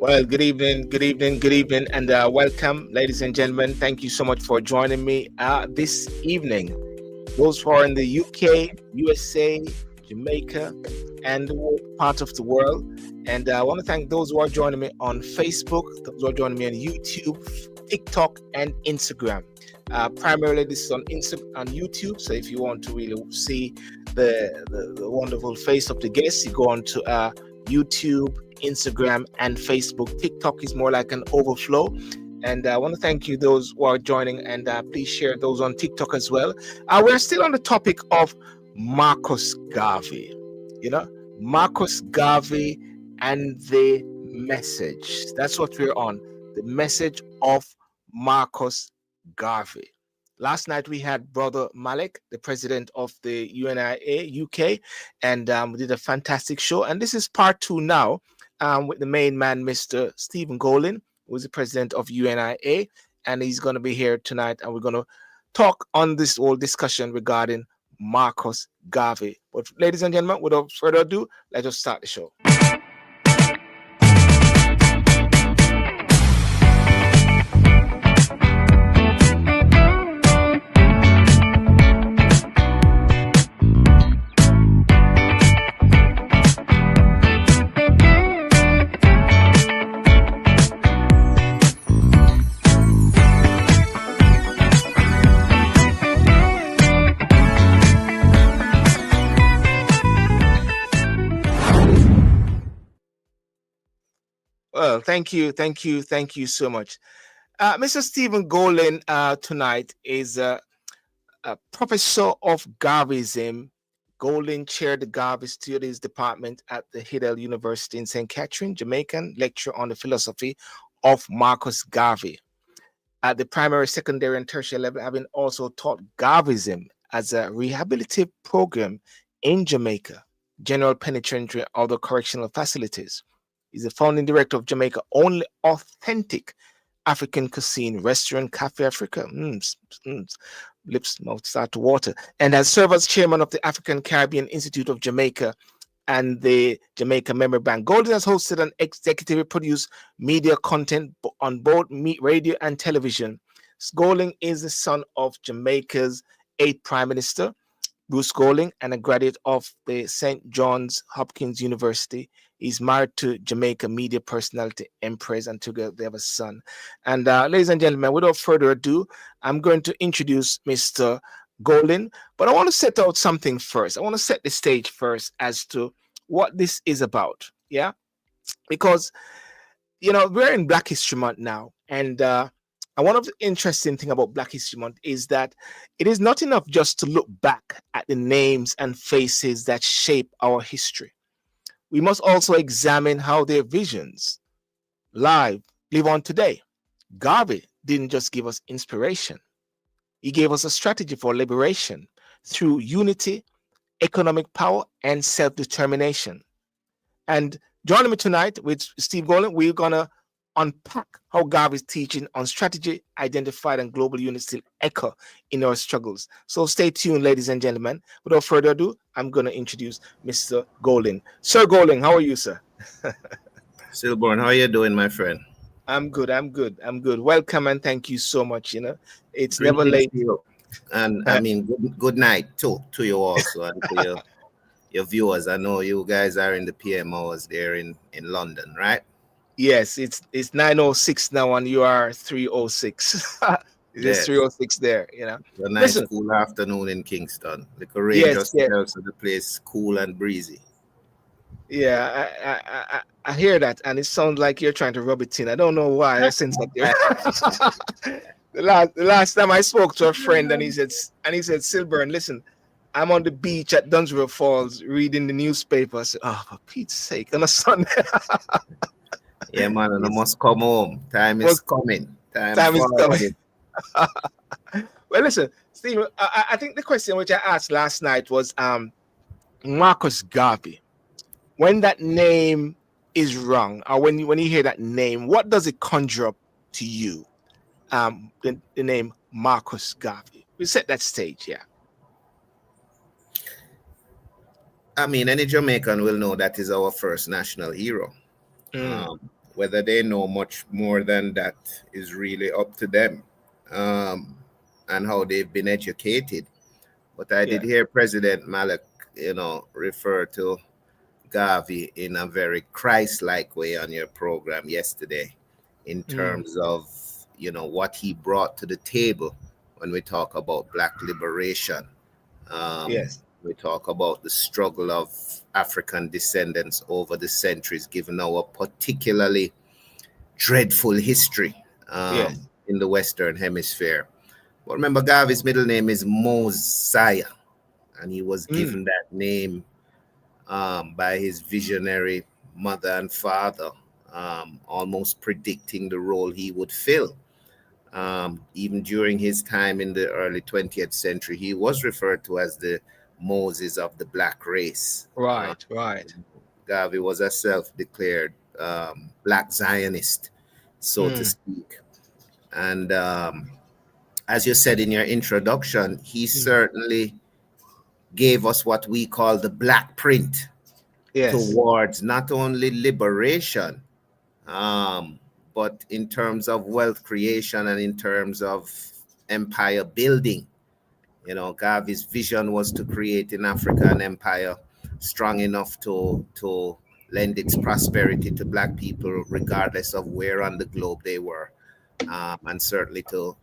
Well, good evening, and welcome, ladies and gentlemen. Thank you so much for joining me this evening. Those who are in the UK, USA, Jamaica, and the part of the world. And I want to thank those who are joining me on Facebook, those who are joining me on YouTube, TikTok, and Instagram. Primarily, this is on YouTube. So if you want to really see the wonderful face of the guest, you go on to YouTube, Instagram, and Facebook. TikTok is more like an overflow. And I want to thank you, those who are joining, and please share those on TikTok as well. We're still on the topic of Marcus Garvey. You know, Marcus Garvey and the message. That's what we're on. The message of Marcus Garvey. Last night we had Brother Malik, the president of the UNIA UK, and we did a fantastic show. And this is part two now with the main man, Mr. Stephen Golin, who is the president of UNIA, and he's going to be here tonight, and we're going to talk on this whole discussion regarding Marcus Garvey. But ladies and gentlemen, without further ado, let us start the show. Well, thank you so much. Mr. Stephen Golin tonight is a professor of Garveyism. Golin chaired the Garvey Studies Department at the Hidell University in St. Catherine, Jamaican, lecturer on the philosophy of Marcus Garvey. At the primary, secondary, and tertiary level, having also taught Garveyism as a rehabilitative program in Jamaica, general penitentiary, other correctional facilities. He's the founding director of Jamaica only authentic African cuisine restaurant, Cafe Africa. Lips, mouth start to water. And has served as chairman of the African Caribbean Institute of Jamaica and the Jamaica Memory Bank. Golden has hosted and executive produced media content on both radio and television. Golden is the son of Jamaica's 8th Prime Minister, Bruce Golding, and a graduate of the St. John's Hopkins University. He's married to Jamaica media personality Empress, and together they have a son. And ladies and gentlemen, without further ado, I'm going to introduce Mr. Golding, but I want to set out something first. I want to set the stage first as to what this is about. Yeah, because we're in Black History Month now, and one of the interesting thing about Black History Month is that it is not enough just to look back at the names and faces that shape our history. We must also examine how their visions live on today. Garvey didn't just give us inspiration. He gave us a strategy for liberation through unity, economic power, and self-determination. And joining me tonight with Steve Golin, we're going to unpack how Garvey's teaching on strategy, identified, and global unity still echo in our struggles. So stay tuned, ladies and gentlemen. Without further ado, I'm going to introduce Mr. Golin. Sir Golin, how are you, sir? Silborn, how are you doing, my friend? I'm good. Welcome and thank you so much. It's never late. And I mean, good night to you also and to your viewers. I know you guys are in the PM hours there in London, right? Yes, it's 9:06 now, and you are 3:06. It's 3:06 there. It's a nice cool afternoon in Kingston. The rain just tells the place cool and breezy. Yeah, I hear that, and it sounds like you're trying to rub it in. I don't know why. I sense that. The last time I spoke to a friend, and he said, Silburn, listen, I'm on the beach at Dunsborough Falls reading the newspaper. I said, oh, for Pete's sake, on a Sunday. Yeah, man, and I must come home. Time is coming. Time is coming. Well, listen, Steve, I think the question which I asked last night was Marcus Garvey. When that name is rung, or when you hear that name, what does it conjure up to you? The name Marcus Garvey. We set that stage, yeah. I mean, any Jamaican will know that is our first national hero. Whether they know much more than that is really up to them, um, and how they've been educated. But I did Yeah. hear President Malek, refer to Garvey in a very Christ-like way on your program yesterday, in Mm. terms of what he brought to the table when we talk about Black liberation. Yes. We talk about the struggle of African descendants over the centuries, given our particularly dreadful history Yes. in the Western Hemisphere. But remember, Garvey's middle name is Mosiah, and he was Mm. given that name by his visionary mother and father, almost predicting the role he would fill. Even during his time in the early 20th century, he was referred to as the Moses of the black race. Right. Right. Garvey was a self declared black Zionist, so to Mm. speak. And as you said in your introduction, he Mm. certainly gave us what we call the black print Yes. towards not only liberation, um, but in terms of wealth creation and in terms of empire building. Garvey's vision was to create in Africa an empire strong enough to lend its prosperity to black people, regardless of where on the globe they were, and certainly to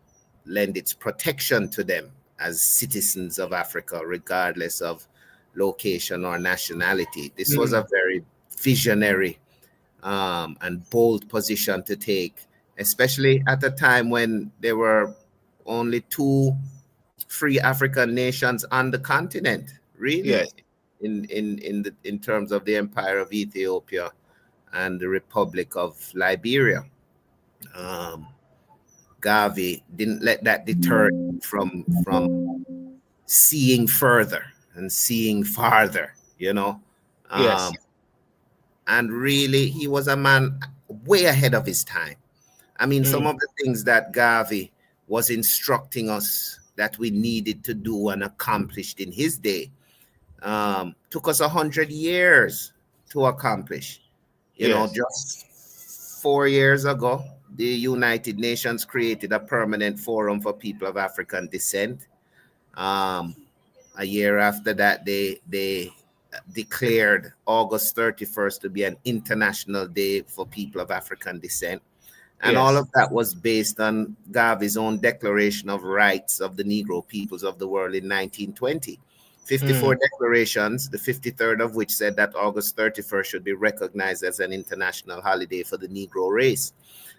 lend its protection to them as citizens of Africa, regardless of location or nationality. This was Mm. a very visionary and bold position to take, especially at a time when there were only two free African nations on the continent, really, Yes. in terms of the Empire of Ethiopia and the Republic of Liberia. Um, Garvey didn't let that deter him from seeing further and seeing farther, Yes. um, and really he was a man way ahead of his time. I mean, some Mm. of the things that Garvey was instructing us that we needed to do and accomplished in his day took us 100 years to accomplish. Yes. Just 4 years ago, the United Nations created a permanent forum for people of African descent. Um, a year after that, they declared August 31st to be an international day for people of African descent. And all Yes. of that was based on Garvey's own Declaration of Rights of the Negro Peoples of the World in 1920. 54 Mm. declarations, the 53rd of which said that August 31st should be recognized as an international holiday for the Negro race.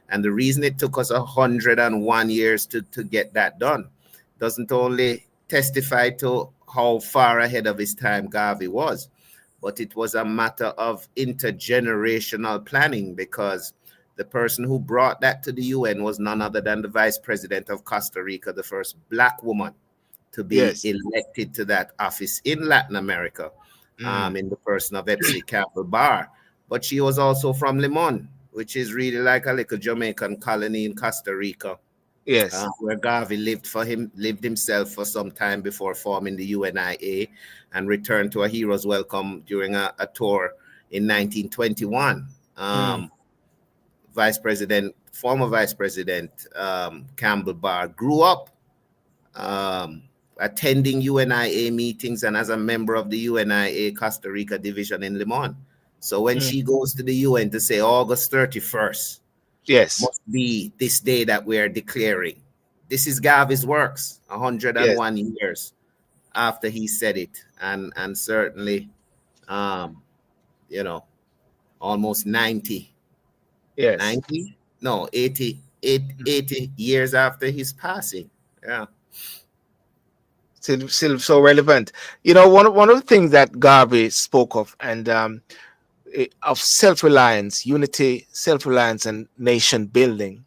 And the reason it took us 101 years to get that done doesn't only testify to how far ahead of his time Garvey was, but it was a matter of intergenerational planning, because the person who brought that to the UN was none other than the vice president of Costa Rica, the first black woman to be Yes. elected to that office in Latin America, Mm. in the person of Epsi Campbell Barr. But she was also from Limon, which is really like a little Jamaican colony in Costa Rica, Yes. where Garvey lived himself for some time before forming the UNIA, and returned to a hero's welcome during a tour in 1921. Mm. Former Vice President Campbell Barr grew up um, attending UNIA meetings and as a member of the UNIA Costa Rica division in Limon. So when Mm. she goes to the UN to say August 31st Yes. must be this day that we are declaring, this is Garvey's works, Yes. 101 years after he said it. And certainly, um, you know, almost 90, Yes. 90, no, 80, 80 years after his passing. Yeah. Still so relevant. One of the things that Garvey spoke of, and of self-reliance, unity, self-reliance, and nation building.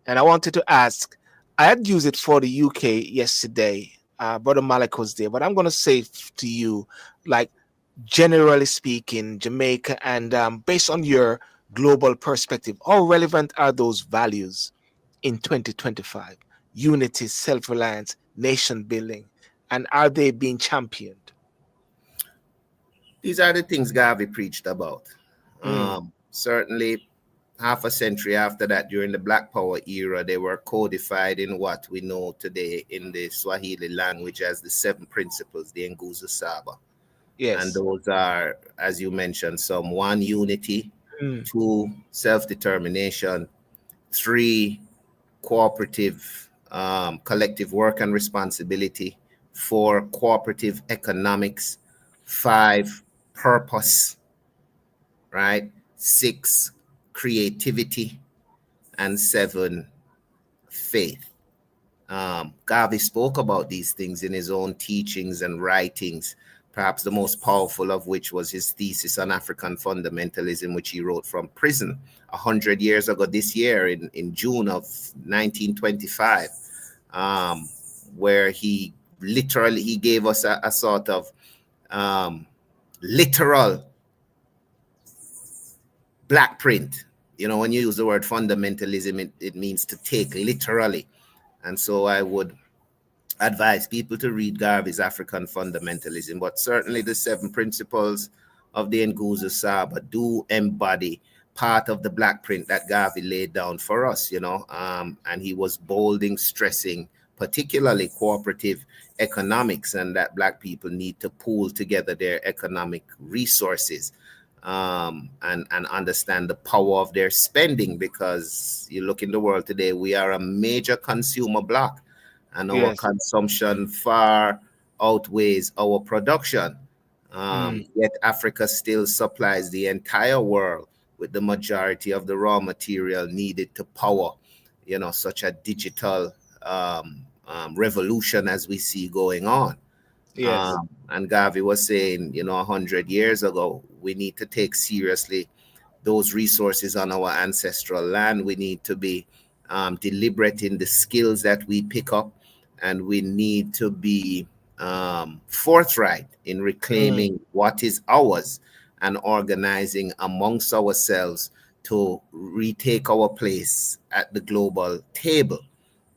And I wanted to ask, I had used it for the UK yesterday. Brother Malik was there, but I'm going to say to you, like, generally speaking, Jamaica, and based on your global perspective, how relevant are those values in 2025? Unity, self reliance, nation building, and are they being championed? These are the things Garvey preached about. Mm. Certainly, half a century after that, during the Black Power era, they were codified in what we know today in the Swahili language as the seven principles, the Nguzo Saba. And Yes. those are, as you mentioned, some: one, unity; Mm. two, self-determination; three, cooperative, collective work and responsibility; four, cooperative economics; five, purpose, right? Six, creativity; and seven, faith. Garvey spoke about these things in his own teachings and writings, perhaps the most powerful of which was his thesis on African fundamentalism, which he wrote from prison 100 years ago this year in June of 1925, um, where he literally he gave us a sort of um, literal black print. You know, when you use the word fundamentalism, it means to take literally. And so I would advise people to read Garvey's African Fundamentalism, but certainly the seven principles of the Nguzo Saba do embody part of the black print that Garvey laid down for us, you know, and he was bolding, stressing, particularly cooperative economics, and that black people need to pool together their economic resources, and understand the power of their spending, because you look in the world today, we are a major consumer bloc, and our Yes. consumption far outweighs our production. Mm. Yet Africa still supplies the entire world with the majority of the raw material needed to power, you know, such a digital revolution as we see going on. Yes. And Garvey was saying, you know, 100 years ago, we need to take seriously those resources on our ancestral land. We need to be deliberate in the skills that we pick up, and we need to be forthright in Mm. reclaiming what is ours and organizing amongst ourselves to retake our place at the global table.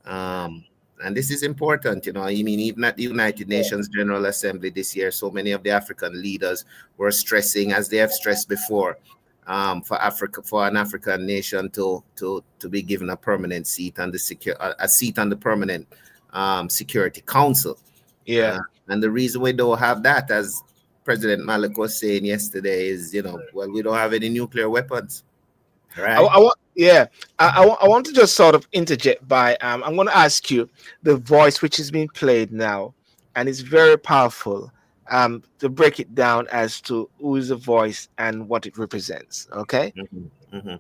Um, and this is important, you know. I mean, even at the United Nations General Assembly this year, so many of the African leaders were stressing, as they have stressed before, for Africa, for an African nation to be given a permanent seat on the a seat on the permanent Security Council. Yeah. Uh, and the reason we don't have that, as President Malik was saying yesterday, is, you know, well, we don't have any nuclear weapons, right? I want, yeah, I want to just sort of interject by, I'm going to ask you the voice which is being played now, and it's very powerful, to break it down as to who is the voice and what it represents. Okay. Mhm, mhm.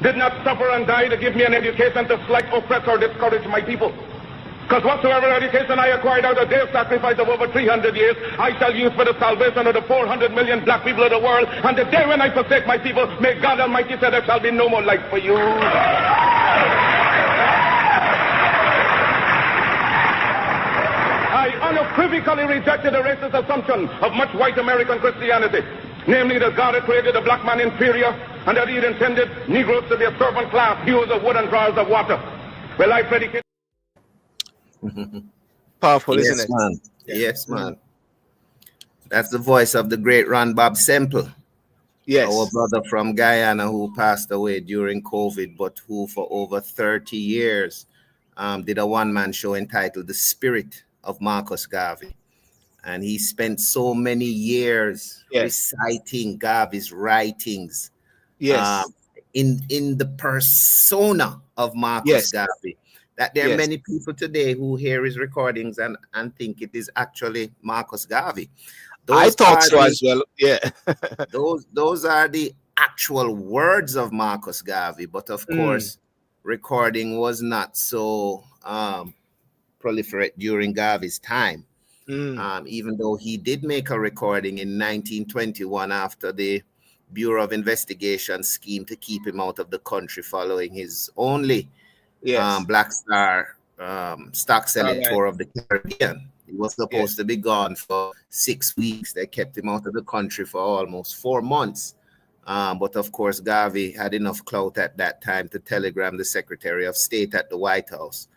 Did not suffer and die to give me an education to slight, oppress, or discourage my people. Because whatsoever education I acquired out of their sacrifice of over 300 years, I shall use for the salvation of the 400 million black people of the world. And the day when I forsake my people, may God Almighty say there shall be no more life for you. I unequivocally rejected the racist assumption of much white American Christianity, namely that God had created the black man inferior and that he had intended Negroes to be a servant class, hewers of wood and drawers of water. Well, I predicate. Powerful, isn't Yes, it? man. Yeah. Yes, man. That's the voice of the great Ron Bob Semple, our Yes. brother from Guyana who passed away during COVID, but who for over 30 years did a one-man show entitled The Spirit of Marcus Garvey. And he spent so many years Yes. reciting Garvey's writings uh, Yes. in the persona of Marcus Yes. Garvey, that there are Yes. many people today who hear his recordings and think it is actually Marcus Garvey. I Those thought are so the as well. Yeah. those are the actual words of Marcus Garvey, but of Mm. course, recording was not so proliferate during Garvey's time. Mm. Even though he did make a recording in 1921 after the Bureau of Investigation scheme to keep him out of the country following his only Yes. Black Star stock All selling right. tour of the Caribbean. He was supposed Yes. to be gone for 6 weeks. They kept him out of the country for almost 4 months. But of course, Garvey had enough clout at that time to telegram the Secretary of State at the White House,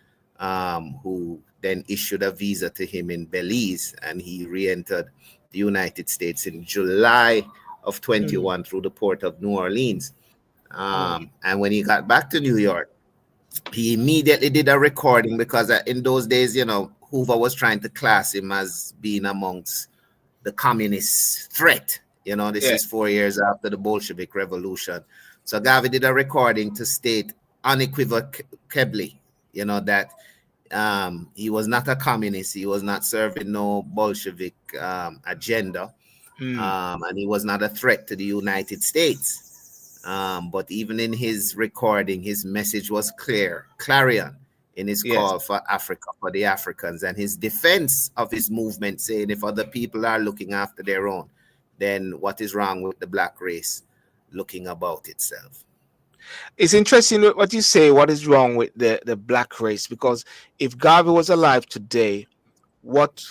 who then issued a visa to him in Belize, and he re-entered the United States in July of Mm. 21 through the port of New Orleans. And when he got back to New York, he immediately did a recording because in those days, Hoover was trying to class him as being amongst the communist threat. This Yeah. is 4 years after the Bolshevik Revolution. So Garvey did a recording to state unequivocally, that he was not a communist. He was not serving no Bolshevik agenda. And he was not a threat to the United States. But even in his recording, his message was clear, clarion, in his Yes. call for Africa, for the Africans, and his defense of his movement, saying if other people are looking after their own, then what is wrong with the black race looking about itself? It's interesting what you say. What is wrong with the black race? Because if Garvey was alive today, what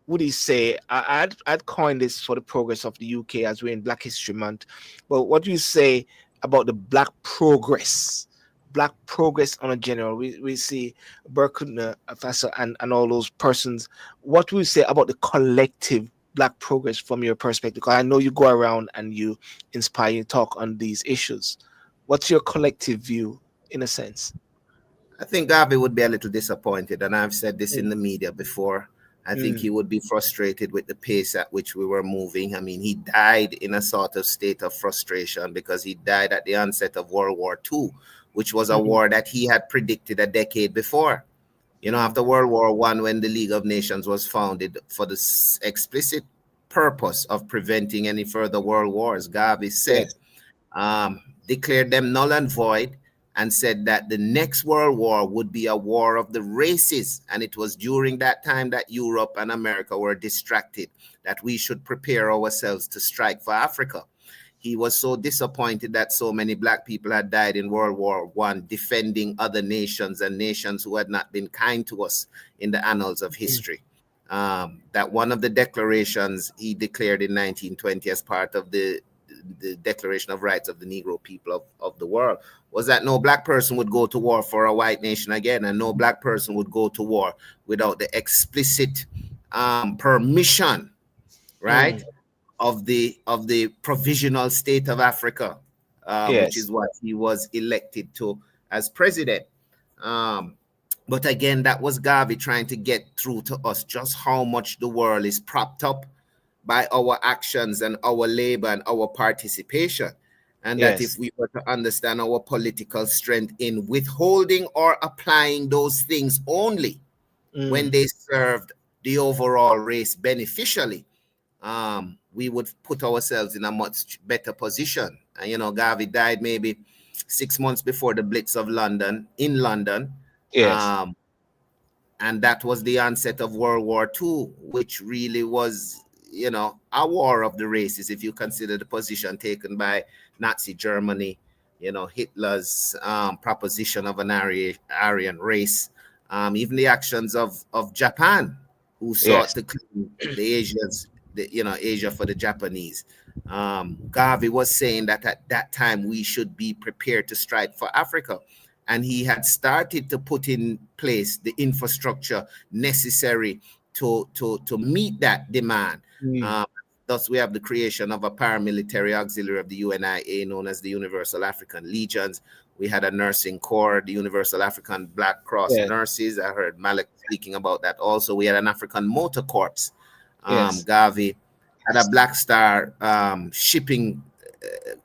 would he say? I'd coin this for the progress of the UK as we're in Black History Month. But what do you say about the black progress? Black progress on a general. We see Burkutner, Faso, and all those persons. What do you say about the collective black progress from your perspective? Because I know you go around and you inspire, you talk on these issues. What's your collective view, in a sense? I think Garvey would be a little disappointed, and I've said this in the media before. I think he would be frustrated with the pace at which we were moving. I mean, he died in a sort of state of frustration because he died at the onset of World War II, which was a war that he had predicted a decade before. After World War I, when the League of Nations was founded for the explicit purpose of preventing any further world wars, Garvey said, declared them null and void, and said that the next world war would be a war of the races. And it was during that time that Europe and America were distracted, that we should prepare ourselves to strike for Africa. He was so disappointed that so many black people had died in World War I, defending other nations and nations who had not been kind to us in the annals of history. That one of the declarations he declared in 1920 as part of the Declaration of Rights of the Negro People of the world was that no black person would go to war for a white nation again, and no black person would go to war without the explicit permission, right, of the provisional state of Africa, which is what he was elected to as president. But again, that was Garvey trying to get through to us just how much the world is propped up by our actions and our labor and our participation. And that if we were to understand our political strength in withholding or applying those things only when they served the overall race beneficially, we would put ourselves in a much better position. And, Garvey died maybe 6 months before the Blitz of London, in London. And that was the onset of World War II, which really was, a war of the races, if you consider the position taken by Nazi Germany, Hitler's proposition of an Aryan race, even the actions of Japan, who sought to claim the Asians, Asia for the Japanese. Garvey was saying that at that time we should be prepared to strike for Africa. And he had started to put in place the infrastructure necessary to meet that demand. Thus, we have the creation of a paramilitary auxiliary of the UNIA known as the Universal African Legions. We had a nursing corps, the Universal African Black Cross Nurses. I heard Malik speaking about that also. We had an African Motor Corps. Garvey had a Black Star shipping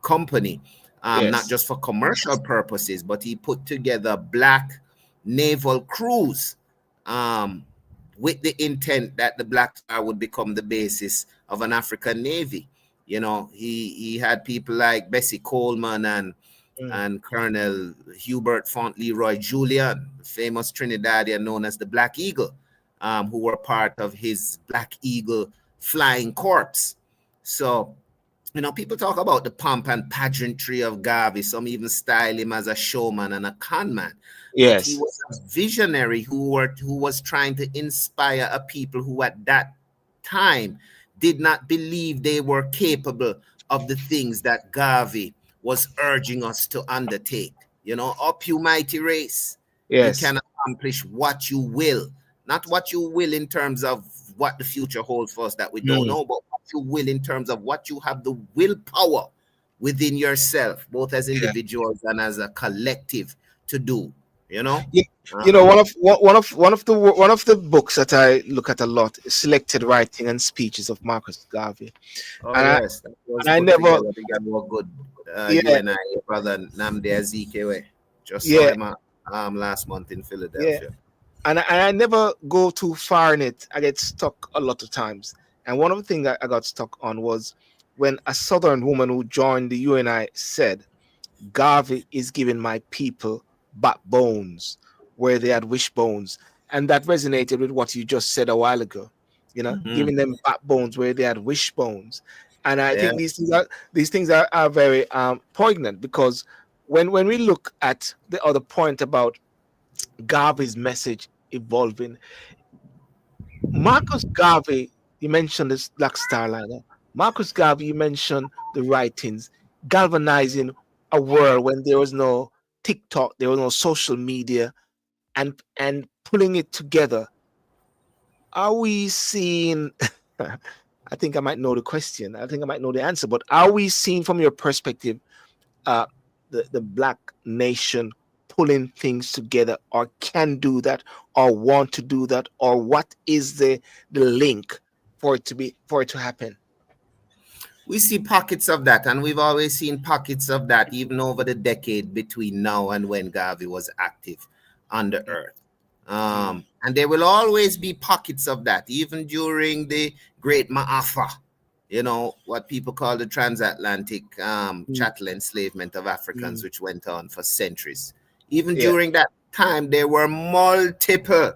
company, not just for commercial purposes, but he put together black naval crews with the intent that the Black Star would become the basis of an African Navy. He had people like Bessie Coleman and Colonel Hubert Fauntleroy Julian, famous Trinidadian known as the Black Eagle, who were part of his Black Eagle Flying Corps. So, people talk about the pomp and pageantry of Garvey. Some even style him as a showman and a con man. But he was a visionary who was trying to inspire a people who at that time did not believe they were capable of the things that Garvey was urging us to undertake. Up you mighty race. You can accomplish what you will. Not what you will in terms of what the future holds for us that we don't know, but what you will in terms of what you have the willpower, within yourself, both as Yeah. individuals and as a collective to do, you know? You, you know, Um, one of the books that I look at a lot is Selected Writing and Speeches of Marcus Garvey, oh, and I yes, that was and I put never, together together a good yeah, UNIA brother Namde Azikiwe. Just saw yeah, him last month in yeah, Philadelphia. and I never go too far in it. I get stuck a lot of times, and one of the things I got stuck on was when a Southern woman who joined the UNI said, Garvey is giving my people backbones where they had wishbones. And that resonated with what you just said a while ago, Mhm. giving them backbones where they had wishbones. And I Yeah. think these things are very poignant, because when we look at the other point about Garvey's message evolving, Marcus Garvey, you mentioned this Black Star Liner. Marcus Garvey, you mentioned the writings galvanizing a world when there was no TikTok, there was no social media, and pulling it together. Are we seeing? I think I might know the question. I think I might know the answer. But are we seeing, from your perspective, uh, the black nation pulling things together, or can do that, or want to do that, or what is the link for it to happen? We see pockets of that, and we've always seen pockets of that, even over the decade between now and when Garvey was active on the earth. Mm, And there will always be pockets of that, even during the Great Maafa, what people call the transatlantic mm, chattel enslavement of Africans, mm. which went on for centuries. Even Yeah. during that time, there were multiple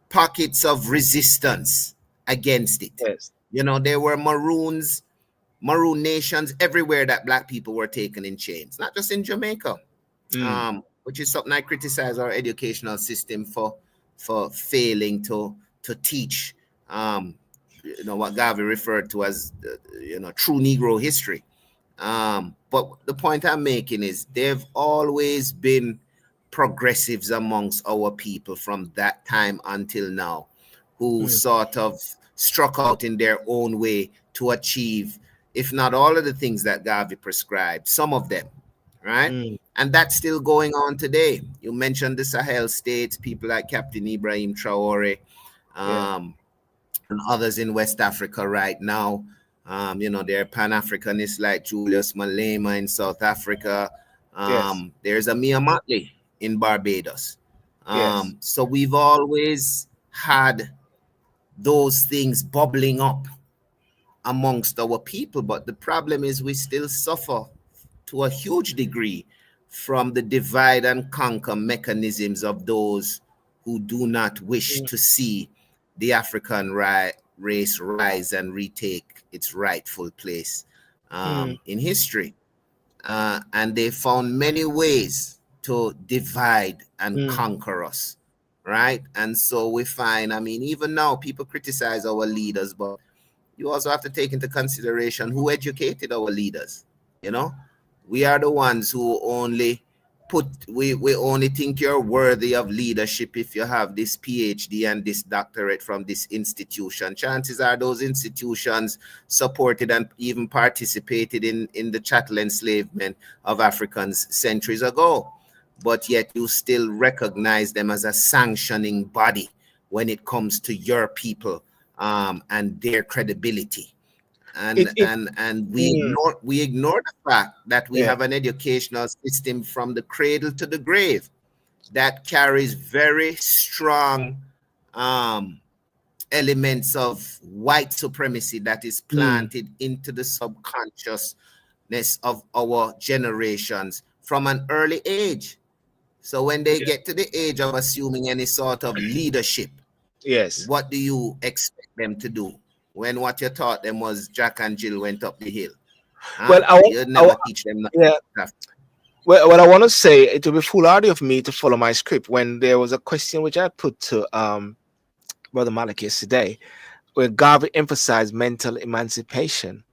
pockets of resistance against it. Yes. There were maroon nations everywhere that black people were taken in chains, not just in Jamaica, Mm, which is something I criticize our educational system for failing to teach, what Garvey referred to as, true Negro history. But the point I'm making is there've always been progressives amongst our people from that time until now who mm, sort of struck out in their own way to achieve, if not all of the things that Garvey prescribed, some of them, right? mm. And that's still going on today. You mentioned the Sahel states, people like Captain Ibrahim Traore, Yeah. um, and others in West Africa right now. There are Pan-Africanists like Julius Malema in South Africa. Yes. There's Amir Motley in Barbados. Yes. So we've always had those things bubbling up amongst our people, but the problem is we still suffer to a huge degree from the divide and conquer mechanisms of those who do not wish Mm, to see the African race rise and retake its rightful place mm, in history. And they found many ways to divide and mm. conquer us, right? And so we find, I mean, even now people criticize our leaders, but you also have to take into consideration who educated our leaders. You know, we are the ones who only we only think you're worthy of leadership if you have this PhD and this doctorate from this institution. Chances are those institutions supported and even participated in the chattel enslavement of Africans centuries ago, but yet you still recognize them as a sanctioning body when it comes to your people, and their credibility. It it And we mm, ignore the fact that we yeah. have an educational system from the cradle to the grave that carries very strong um, elements of white supremacy that is Mm, planted into the subconsciousness of our generations from an early age. So when they yeah. get to the age of assuming any sort of leadership, Yes. what do you expect them to do when what you taught them was Jack and Jill went up the hill? Huh? Well, You'd never teach them nothing. yeah. Well, what I want to say, it would be foolhardy of me to follow my script when there was a question which I put to Brother Malik yesterday, where Garvey emphasized mental emancipation.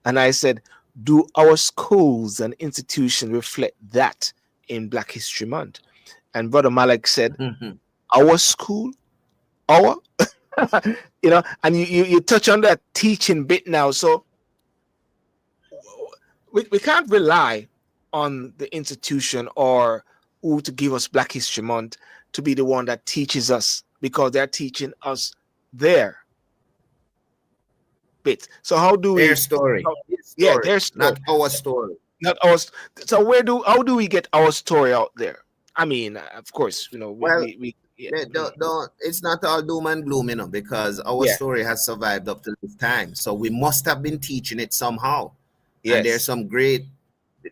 And I said, do our schools and institutions reflect that in Black History Month? And Brother Malik said, Mhm. our school, our, and you touch on that teaching bit now. So we can't rely on the institution or who to give us Black History Month to be the one that teaches us, because they're teaching us their bit. So how do Their we? story. How, His yeah, story, their not story, our story. not ours. So how do we get our story out there? I mean, of course, Well, we yeah, it's not all doom and gloom, because our yeah, story has survived up to this time. So we must have been teaching it somehow. And yes,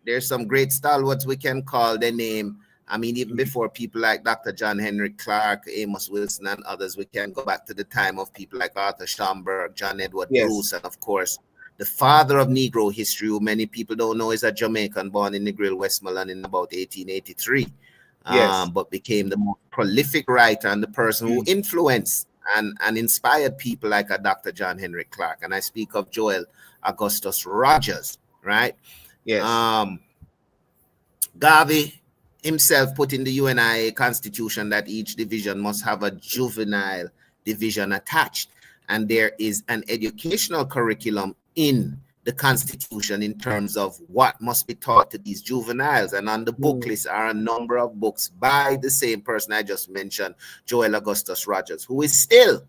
there's some great stalwarts we can call their name. I mean, even before people like Dr. John Henry Clark, Amos Wilson, and others, we can go back to the time of people like Arthur Schomburg, John Edward yes, Bruce, and of course, the father of Negro history, who many people don't know is a Jamaican born in Negril, Westmoreland in about 1883, yes, but became the most prolific writer and the person who influenced and inspired people like a Dr. John Henry Clark. And I speak of Joel Augustus Rogers, right? yes, Garvey himself put in the UNIA constitution that each division must have a juvenile division attached. And there is an educational curriculum in the constitution in terms of what must be taught to these juveniles. And on the book list are a number of books by the same person I just mentioned, Joel Augustus Rogers, who is still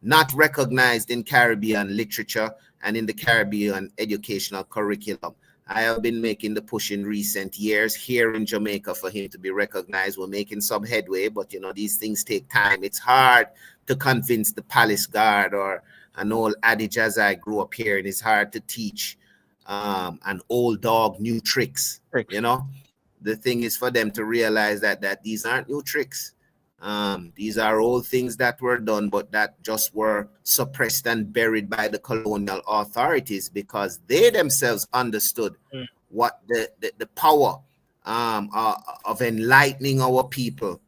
not recognized in Caribbean literature and in the Caribbean educational curriculum. I have been making the push in recent years here in Jamaica for him to be recognized. We're making some headway, but these things take time. It's hard to convince the palace guard, or an old adage as I grew up here, and it's hard to teach an old dog new tricks. The thing is for them to realize that these aren't new tricks. These are old things that were done, but that just were suppressed and buried by the colonial authorities, because they themselves understood what the power of enlightening our people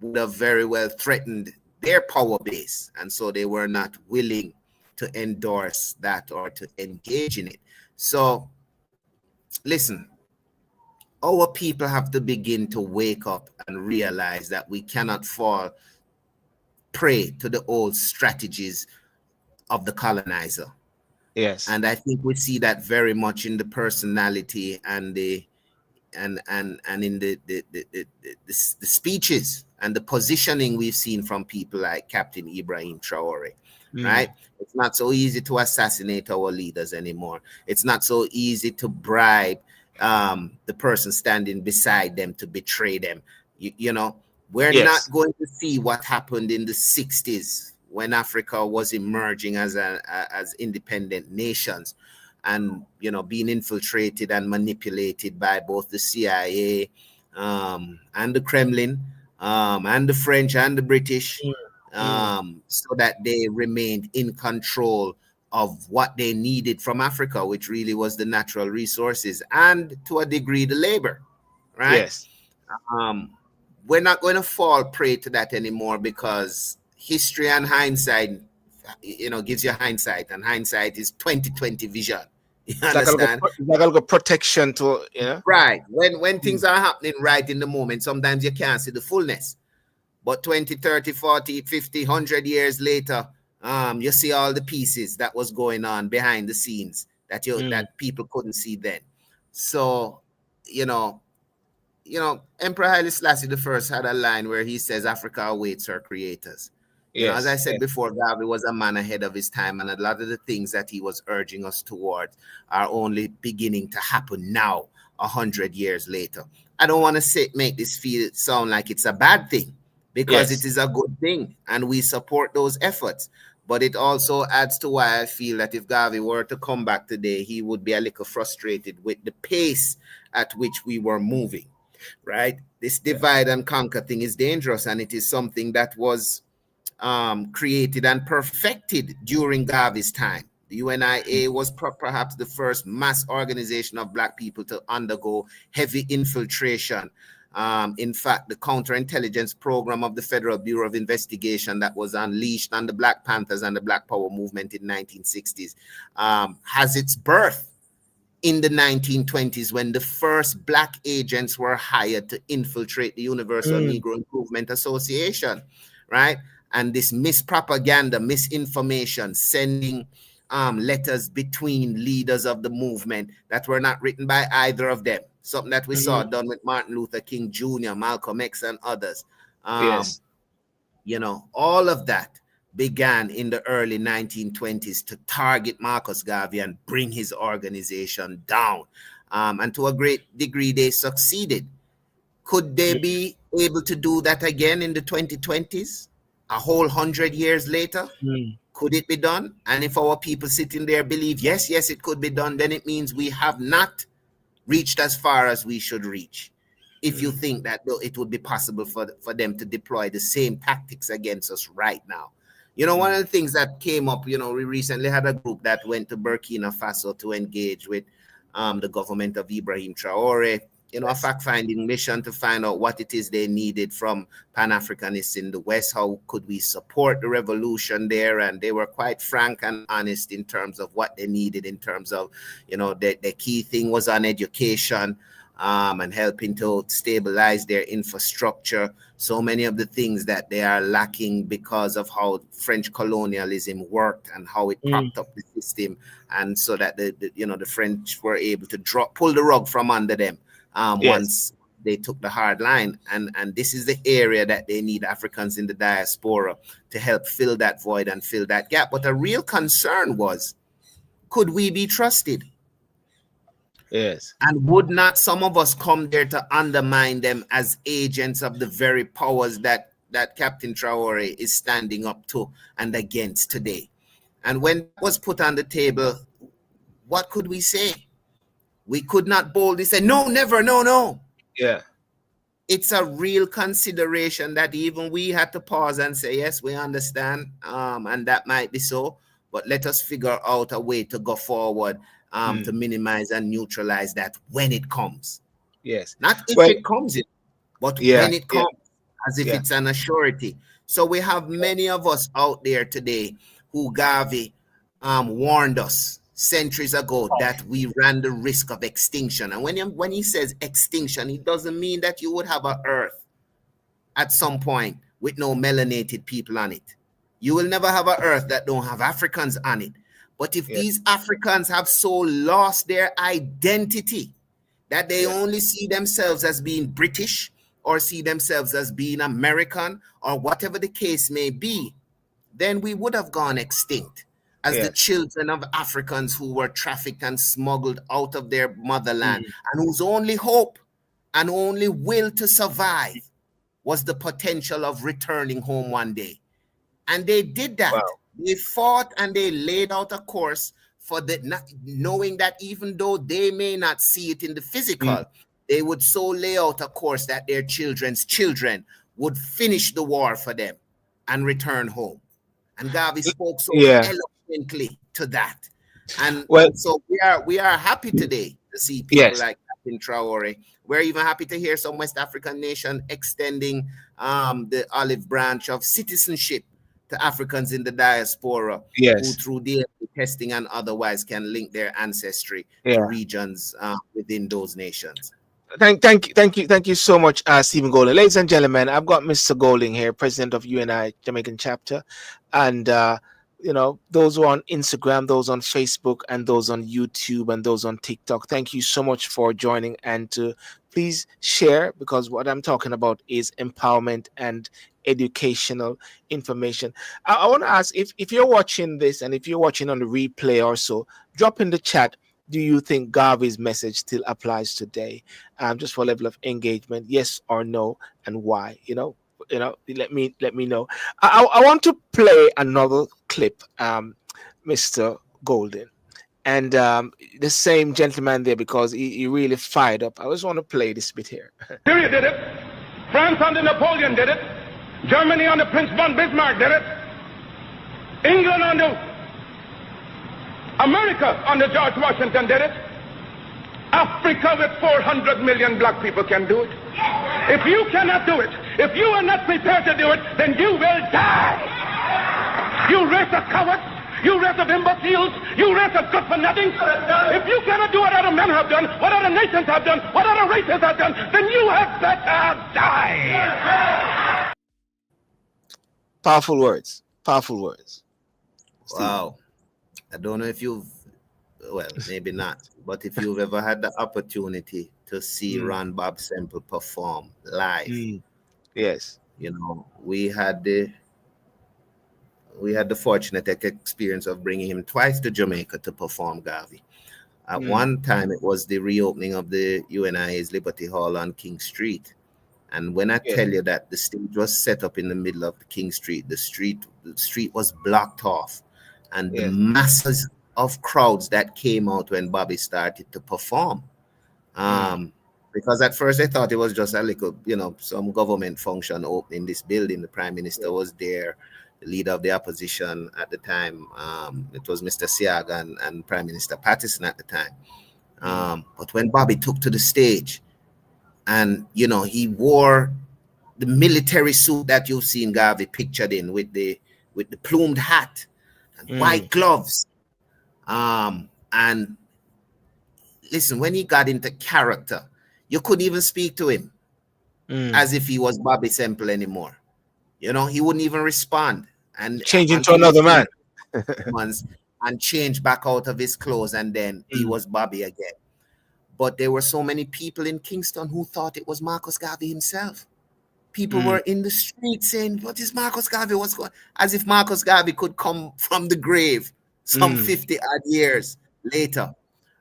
would have very well threatened their power base. And so they were not willing to endorse that or to engage in it. So listen, our people have to begin to wake up and realize that we cannot fall prey to the old strategies of the colonizer. yes, And I think we see that very much in the personality and in the speeches and the positioning we've seen from people like Captain Ibrahim Traore. Right? It's not so easy to assassinate our leaders anymore. It's not so easy to bribe the person standing beside them to betray them. We're not going to see what happened in the 60s when Africa was emerging as independent nations, and being infiltrated and manipulated by both the CIA and the Kremlin and the French and the British, so that they remained in control of what they needed from Africa, which really was the natural resources and to a degree the labor, right? yes. We're not going to fall prey to that anymore, because history and hindsight, gives you hindsight, and hindsight is 2020 vision. You understand? It's like a little protection to, Right. When things are happening right in the moment, sometimes you can't see the fullness. But 20, 30, 40, 50, 100 years later, you see all the pieces that was going on behind the scenes that that people couldn't see then. So, Emperor Haile Selassie I had a line where he says, "Africa awaits her creators." As I said before, Garvey was a man ahead of his time, and a lot of the things that he was urging us towards are only beginning to happen now, 100 years later. I don't want to make this sound like it's a bad thing, because it is a good thing, and we support those efforts. But it also adds to why I feel that if Garvey were to come back today, he would be a little frustrated with the pace at which we were moving, right? This divide and conquer thing is dangerous, and it is something that was created and perfected during Garvey's time. The UNIA was perhaps the first mass organization of Black people to undergo heavy infiltration. In fact, the counterintelligence program of the Federal Bureau of Investigation that was unleashed on the Black Panthers and the Black Power movement in the 1960s has its birth in the 1920s, when the first Black agents were hired to infiltrate the Universal Negro Improvement Association, right? And this mispropaganda, misinformation, sending letters between leaders of the movement that were not written by either of them. Something that we saw done with Martin Luther King Jr., Malcolm X, and others. Yes. You know, all of that began in the early 1920s to target Marcus Garvey and bring his organization down. And to a great degree, they succeeded. Could they be able to do that again in the 2020s? A whole 100 years later? Could it be done? And if our people sitting there believe, yes, it could be done, then it means we have not reached as far as we should reach. If you think that it would be possible for them to deploy the same tactics against us right now. You know, one of the things that came up, you know, we recently had a group that went to Burkina Faso to engage with the government of Ibrahim Traore, you know, a fact-finding mission to find out what it is they needed from Pan-Africanists in the West. How could we support the revolution there? And they were quite frank and honest in terms of what they needed, in terms of, you know, the key thing was on education, and helping to stabilize their infrastructure. So many of the things that they are lacking because of how French colonialism worked and how it propped up the system, and so that the French were able to pull the rug from under them once they took the hard line. And this is the area that they need Africans in the diaspora to help fill that void and fill that gap. But a real concern was, could we be trusted? Yes. And would not some of us come there to undermine them as agents of the very powers that Captain Traore is standing up to and against today? And when it was put on the table, what could we say? We could not boldly say, no, never, no. Yeah. It's a real consideration that even we had to pause and say, yes, we understand, and that might be so, but let us figure out a way to go forward to minimize and neutralize that when it comes. Yes. Not if it comes in, but when it comes, as if it's an assurity. So we have many of us out there today who Garvey warned us centuries ago that we ran the risk of extinction. And when he says extinction, it doesn't mean that you would have an earth at some point with no melanated people on it. You will never have an earth that don't have Africans on it. But if these Africans have so lost their identity that they only see themselves as being British or see themselves as being American or whatever the case may be, then we would have gone extinct as the children of Africans who were trafficked and smuggled out of their motherland and whose only hope and only will to survive was the potential of returning home one day. And they did that. Wow. They fought and they laid out a course for knowing that even though they may not see it in the physical, they would so lay out a course that their children's children would finish the war for them and return home. And Garvey spoke so eloquently to that. And so we are happy today to see people like Captain Traore. We're even happy to hear some West African nation extending the olive branch of citizenship to Africans in the diaspora who through DNA testing and otherwise can link their ancestry to regions within those nations. Thank you so much, Stephen Golding. Ladies and gentlemen, I've got Mr. Golding here, president of UNIA Jamaican chapter, and you know, those who are on Instagram, those on Facebook, and those on YouTube, and those on TikTok. Thank you so much for joining, and to please share, because what I'm talking about is empowerment and educational information. I want to ask, if you're watching this and if you're watching on the replay or so, drop in the chat, do you think Garvey's message still applies today? Just for level of engagement, yes or no, and why? You know, let me know. I want to play another clip, Mr. Golden, and the same gentleman there, because he really fired up. I just want to play this bit here. Syria did it. France under Napoleon did it. Germany under Prince von Bismarck did it. England under America under George Washington did it. Africa with 400 million black people can do it. If you cannot do it, if you are not prepared to do it, then you will die. You race of cowards, you race of imbeciles, you race of good for nothing. If you cannot do what other men have done, what other nations have done, what other races have done, then you have better die. Powerful words. Powerful words. Wow. I don't know if you've, well, maybe not, but if you've ever had the opportunity to see Mm, Ron Bob Semple perform live, mm, yes. you know, we had the fortunate experience of bringing him twice to Jamaica to perform Garvey. At Mm, one time, it was the reopening of the UNIA's Liberty Hall on King Street. And when I yes. tell you that the stage was set up in the middle of King Street, the street was blocked off, and the Yes. masses of crowds that came out when Bobby started to perform. Mm, Um, because at first they thought it was just a little, some government function opening this building. The prime minister yes. was there, the leader of the opposition at the time. It was Mr. Siaga and Prime Minister Pattison at the time. Mm, But when Bobby took to the stage, and he wore the military suit that you've seen Garvey pictured in, with the plumed hat and mm, white gloves. And listen, when he got into character, you couldn't even speak to him mm. as if he was Bobby Semple anymore. He wouldn't even respond. And Change into until he another man. finished once and changed back out of his clothes, and then he Mm, was Bobby again. But there were so many people in Kingston who thought it was Marcus Garvey himself. People mm, were in the street saying, "What is Marcus Garvey? What's going?" As if Marcus Garvey could come from the grave some mm. 50 odd years later,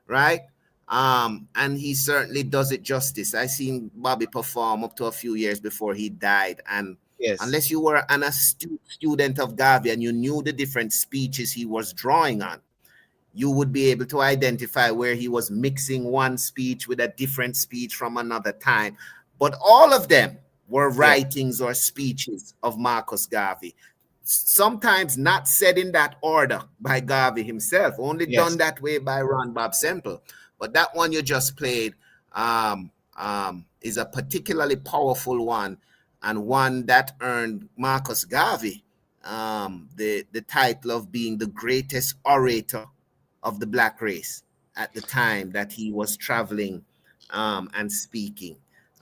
right? And he certainly does it justice. I seen Bobby perform up to a few years before he died, and Yes. unless you were an astute student of Garvey and you knew the different speeches he was drawing on, you would be able to identify where he was mixing one speech with a different speech from another time. But all of them were Yes. writings or speeches of Marcus Garvey, sometimes not said in that order by Garvey himself, only done Yes. that way by Ron Bob Semple. But that one you just played is a particularly powerful one, and one that earned Marcus Garvey the title of being the greatest orator of the black race at the time that he was traveling and speaking.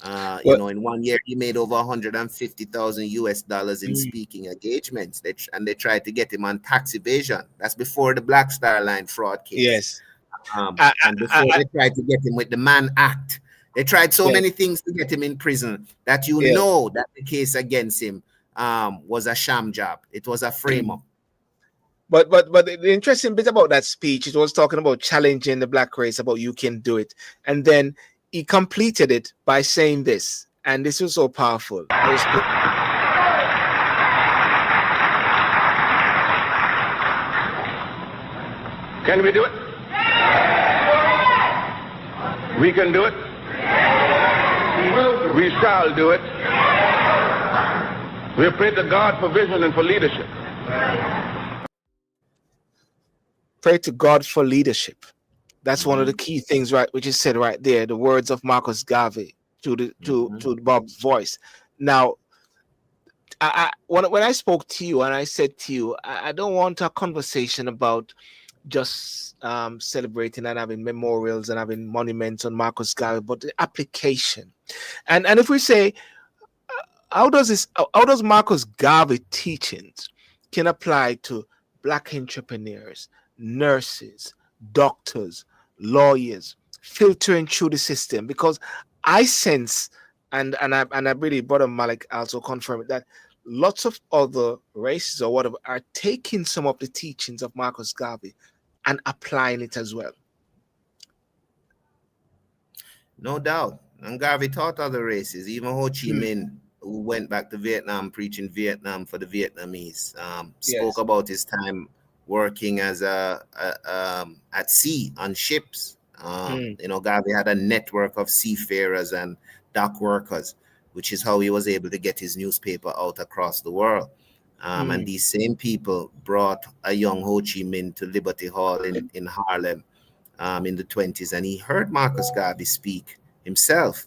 Well, In 1 year, he made over 150,000 US dollars in mm, speaking engagements. And they tried to get him on tax evasion. That's before the Black Star Line fraud case. yes. And before they tried to get him with the Mann Act. They tried so Yes. many things to get him in prison that Yes. that the case against him was a sham job. It was a frame up. But the interesting bit about that speech, it was talking about challenging the black race, about you can do it, and then he completed it by saying this, and this was so powerful. Can we do it? We can do it. We shall do it. We pray to God for vision and for leadership. Pray to God for leadership. That's one of the key things, right? Which is said right there. The words of Marcus Garvey to Bob's voice. Now, when I spoke to you and I said to you, I don't want a conversation about just celebrating and having memorials and having monuments on Marcus Garvey, but the application. And if we say, how does Marcus Garvey teachings can apply to black entrepreneurs, nurses, doctors, lawyers, filtering through the system? Because I sense, and I really, Brother Malik also confirmed that lots of other races or whatever are taking some of the teachings of Marcus Garvey and applying it as well. No doubt. And Garvey taught other races, even Ho Chi Minh, who went back to Vietnam, preaching Vietnam for the Vietnamese, spoke about his time working as at sea on ships. Garvey had a network of seafarers and dock workers, which is how he was able to get his newspaper out across the world. And these same people brought a young Ho Chi Minh to Liberty Hall in Harlem in the 1920s, and he heard Marcus Garvey speak himself.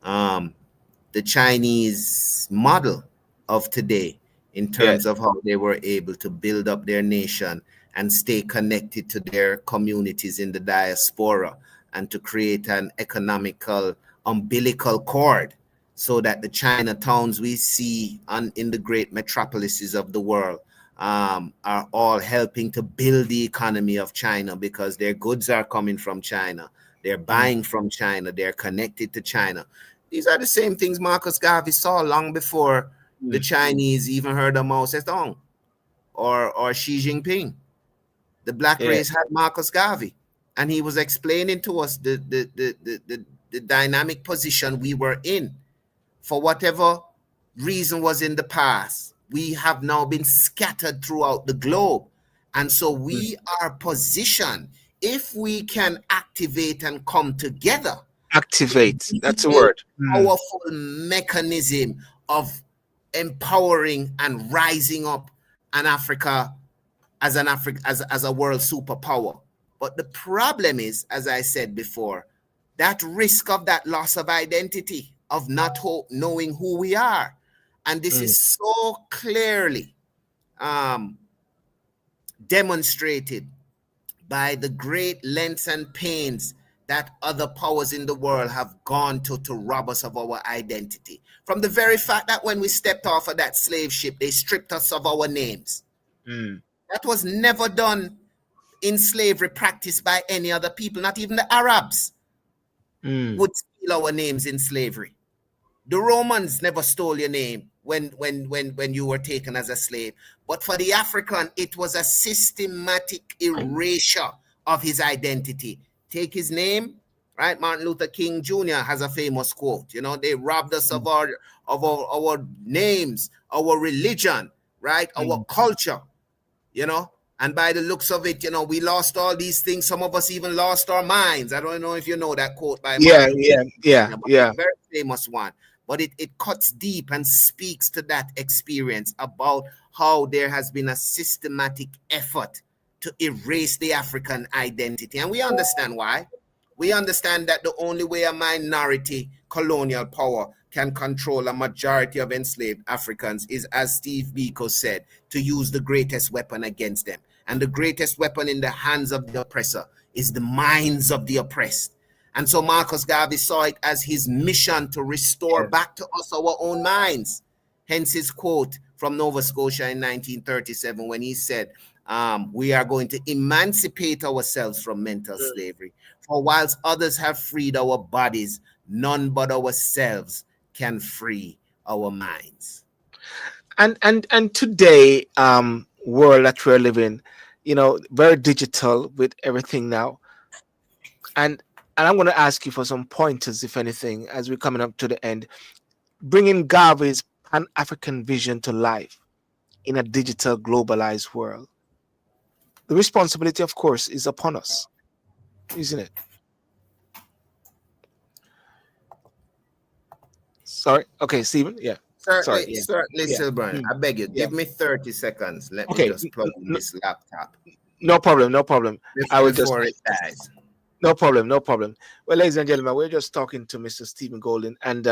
The Chinese model of today in terms of how they were able to build up their nation and stay connected to their communities in the diaspora and to create an economical umbilical cord so that the Chinatowns we see in the great metropolises of the world are all helping to build the economy of China because their goods are coming from China. They're buying from China. They're connected to China. These are the same things Marcus Garvey saw long before the Chinese even heard of Mao Zedong or Xi Jinping. The black race had Marcus Garvey, and he was explaining to us the dynamic position we were in. For whatever reason was in the past, we have now been scattered throughout the globe. And so we are positioned, if we can activate and come together. Activate, that's a word. Powerful mechanism of empowering and rising up an Africa as a world superpower. But the problem is, as I said before, that risk of that loss of identity, of not knowing who we are. And this is so clearly demonstrated by the great lengths and pains that other powers in the world have gone to rob us of our identity. From the very fact that when we stepped off of that slave ship, they stripped us of our names. That was never done in slavery practice by any other people. Not even the Arabs would steal our names in slavery. The Romans never stole your name when you were taken as a slave. But for the African, it was a systematic erasure of his identity. Take his name, right? Martin Luther King Jr. has a famous quote. You know, they robbed us of our names, our religion, right? Our culture, you know. And by the looks of it, you know, we lost all these things. Some of us even lost our minds. I don't know if you know that quote by Martin Luther King. A very famous one. But it cuts deep and speaks to that experience about how there has been a systematic effort to erase the African identity. And we understand why. We understand that the only way a minority colonial power can control a majority of enslaved Africans is, as Steve Biko said, to use the greatest weapon against them. And the greatest weapon in the hands of the oppressor is the minds of the oppressed. And so Marcus Garvey saw it as his mission to restore back to us our own minds. Hence his quote from Nova Scotia in 1937 when he said, we are going to emancipate ourselves from mental slavery. For whilst others have freed our bodies, none but ourselves can free our minds. And today, world that we're living, you know, very digital with everything now. And I'm going to ask you for some pointers, if anything, as we're coming up to the end. Bringing Garvey's Pan-African vision to life in a digital, globalized world. The responsibility, of course, is upon us, isn't it? Sorry. Okay, Stephen. Yeah. Certainly, Silburn. I beg you, give me 30 seconds. Let me just plug in this laptop. No problem. I will just. Before it dies. No problem. Well, ladies and gentlemen, we're just talking to Mr. Stephen Golden, and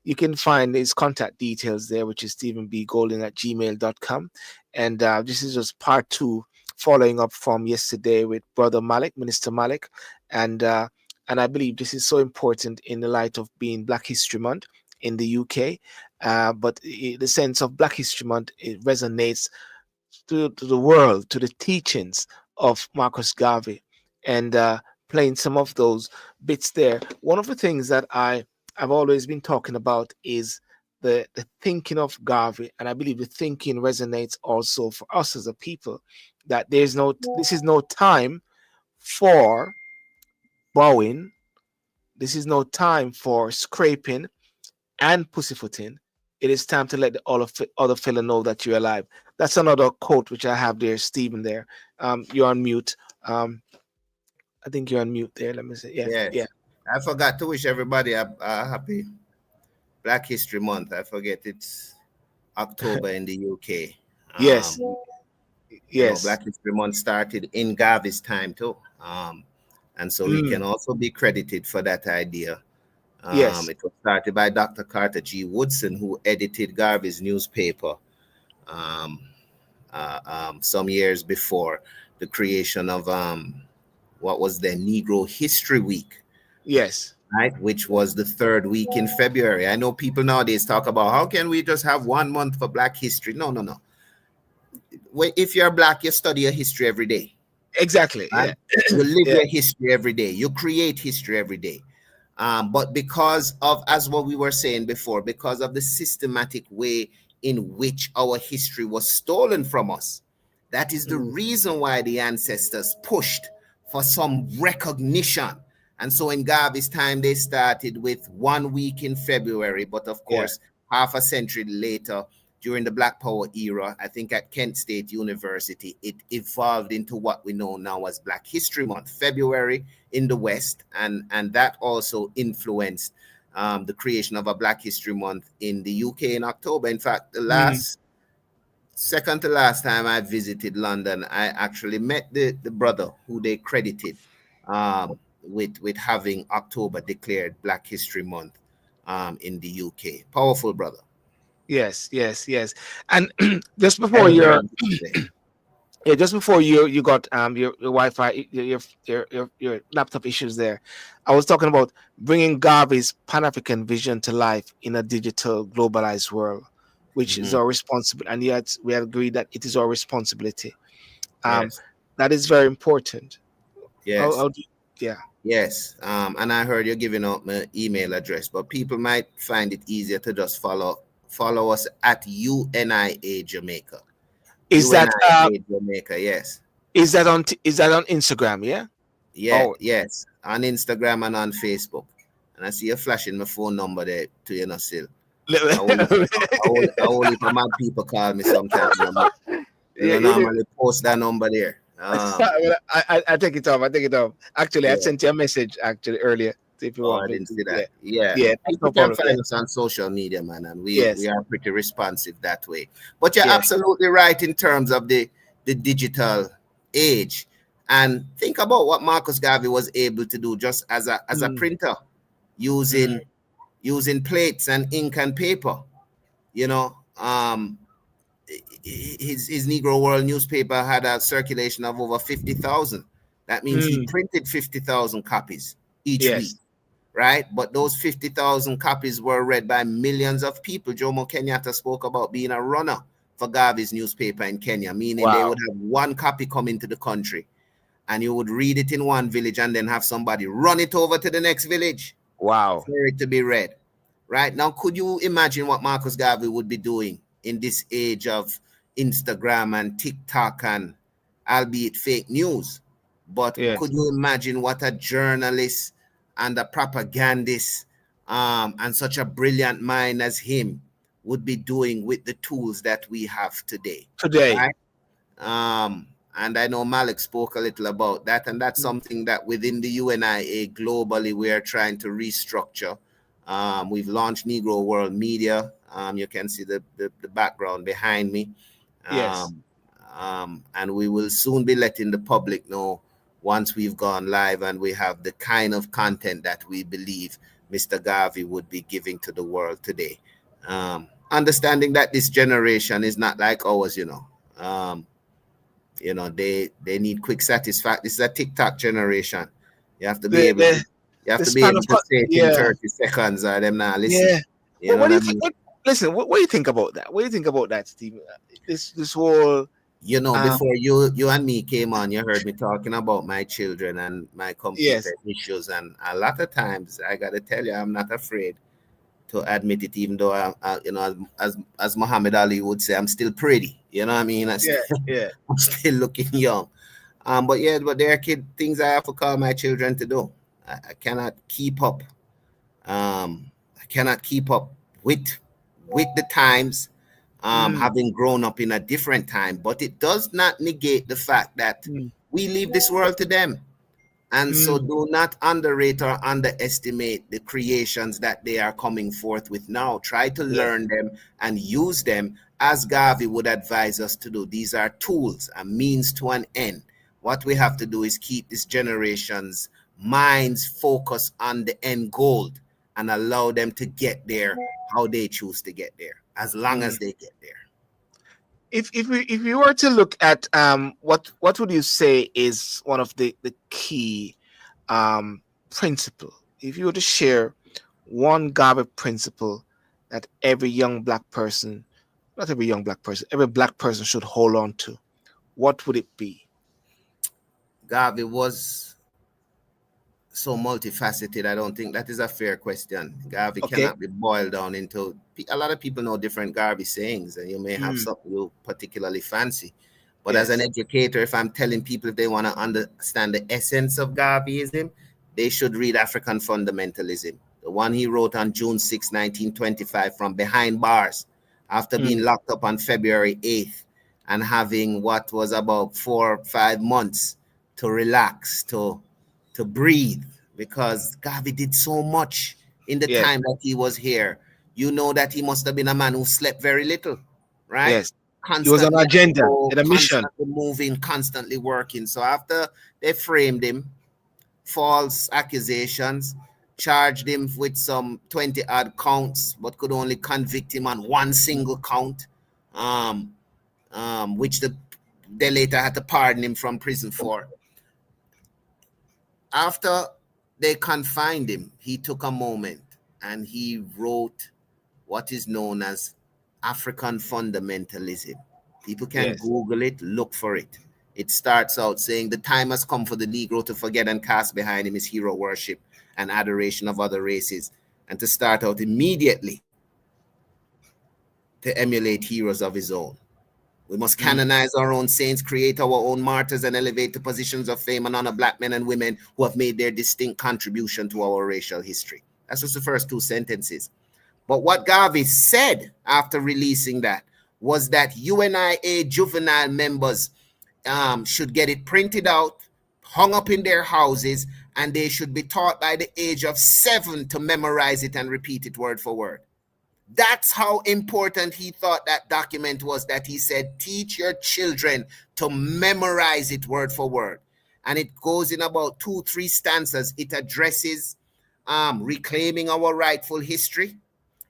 you can find his contact details there, which is stephenbgolden@gmail.com. And this is just part 2, following up from yesterday with Brother Malik, Minister Malik, and I believe this is so important in the light of being Black History Month in the UK. But the sense of Black History Month, it resonates to the world, to the teachings of Marcus Garvey, and playing some of those bits there. One of the things that I've always been talking about is the thinking of Garvey, and I believe the thinking resonates also for us as a people, that this is no time for bowing, this is no time for scraping and pussyfooting. It is time to let the other fellow know that you're alive. That's another quote which I have there, Stephen. There, you're on mute. I think you're on mute there. Let me see. Yeah. I forgot to wish everybody a happy Black History Month. I forget it's October in the UK. Yes. You know, Black History Month started in Garvey's time too. And so he can also be credited for that idea. It was started by Dr. Carter G. Woodson, who edited Garvey's newspaper some years before the creation of what was the Negro History Week. Yes. Right, which was the 3rd week in February. I know people nowadays talk about how can we just have 1 month for Black history? No. if you're black, you study your history every day, Exactly. right? Yeah. You live Yeah. your history every day. You create history every day. But because of, as what we were saying before, because of the systematic way in which our history was stolen from us, that is the Mm, reason why the ancestors pushed for some recognition. And so in Garvey's time, they started with 1 week in February, but of yeah. course, half a century later, during the Black Power era, I think at Kent State University, it evolved into what we know now as Black History Month, February in the West, and that also influenced the creation of a Black History Month in the UK in October. In fact, the Mm, last second to last time I visited London, I actually met the brother who they credited with having October declared Black History Month in the UK. Powerful brother. yes. Yes. Yes. And just I before hope your I'm today. yeah, just before you got your Wi-Fi, your laptop issues there, I was talking about bringing Garvey's Pan-African vision to life in a digital globalized world, which is Mhm. our responsibility, and yet we agree that it is our responsibility. Um, Yes, that is very important. yes, How do yeah. yes. And I heard you're giving out my email address, but people might find it easier to just follow us at UNIA Jamaica. Is that UNIA Jamaica, yes. is that on Instagram? Yeah. Yeah, Oh, yes. On Instagram and on Facebook. And I see you flashing my phone number there to you, know, still. I only, I only for mad people call me sometimes. You know, yeah, normally post that number there. Well, I take it off. I take it off. Actually, I Yeah. sent you a message actually earlier. So if you Oh, want I me didn't to, see yeah, that. Yeah. yeah, that's People no can problem. Yeah, find us on social media, man, and we yes, are pretty responsive that way. But you're yes, absolutely right in terms of the digital age. And think about what Marcus Garvey was able to do just as a mm, printer, mm, using plates and ink and paper. You know, his Negro World newspaper had a circulation of over 50,000. That means he mm, printed 50,000 copies each week, yes, right? But those 50,000 copies were read by millions of people. Jomo Kenyatta spoke about being a runner for Garvey's newspaper in Kenya, meaning they wow, would have one copy come into the country and you would read it in one village and then have somebody run it over to the next village wow, for it to be read. Right now, could you imagine what Marcus Garvey would be doing in this age of Instagram and TikTok and albeit fake news? But yes, could you imagine what a journalist and a propagandist and such a brilliant mind as him would be doing with the tools that we have today, today, right? And I know Malik spoke a little about that, and that's mm, something that within the UNIA globally we are trying to restructure. We've launched Negro World Media. You can see the background behind me. yes, Um, and we will soon be letting the public know once we've gone live and we have the kind of content that we believe Mr. Garvey would be giving to the world today. Understanding that this generation is not like ours, they need quick satisfaction. This is a TikTok generation. You have to be the able to the you have the to be span able of to say it in yeah, 30 seconds or them not listen. yeah. You know What what do I you think? mean? Listen, what do you think about that? What do you think about that, Steve? This whole um, Before you and me came on, you heard me talking about my children and my yes, computer issues, and a lot of times I gotta tell you, I'm not afraid to admit it, even though as Muhammad Ali would say, I'm still pretty. You know what I mean? yeah, yeah, I'm still looking young. But yeah, but there are things I have to call my children to do. I cannot keep up. I cannot keep up with the times, mm, having grown up in a different time. But it does not negate the fact that mm, we leave this world to them. And so mm, do not underrate or underestimate the creations that they are coming forth with now. Try to yeah, learn them and use them as Garvey would advise us to do. These are tools, a means to an end. What we have to do is keep this generation's minds focused on the end goal and allow them to get there how they choose to get there, as long mm. as they get there. If you were to look at what would you say is one of the key principle, if you were to share one Garvey principle that every young black person, not every young black person, every black person should hold on to, what would it be? Garvey was so multifaceted. I don't think that is a fair question. Garvey Okay. cannot be boiled down into, a lot of people know different Garvey sayings, and you may have Mm, something you particularly fancy. But as an yes. educator, if I'm telling people if they want to understand the essence of Garveyism, they should read African Fundamentalism, the one he wrote on June 6, 1925, from behind bars, after being Mm, locked up on February 8th and having what was about 4 or 5 months to relax, to breathe, because Garvey did so much in the yes. time that he was here. You know that he must have been a man who slept very little, right? Yes. He was on Constantly on the agenda, go, in a mission. constantly moving, constantly working. So after they framed him, false accusations, charged him with some 20 odd counts, but could only convict him on one single count, um, which they later had to pardon him from prison for. After they confined him, he took a moment and he wrote what is known as African fundamentalism. People can Yes. Google it, look for it. It starts out saying the time has come for the Negro to forget and cast behind him his hero worship and adoration of other races, and to start out immediately to emulate heroes of his own. We must Mm, canonize our own saints, create our own martyrs, and elevate to positions of fame and honor black men and women who have made their distinct contribution to our racial history. That's just the first two sentences. But what Garvey said after releasing that was that UNIA juvenile members should get it printed out, hung up in their houses, and they should be taught by the age of 7 to memorize it and repeat it word for word. That's how important he thought that document was, that he said, teach your children to memorize it word for word. And it goes in about 2-3 stanzas. It addresses reclaiming our rightful history.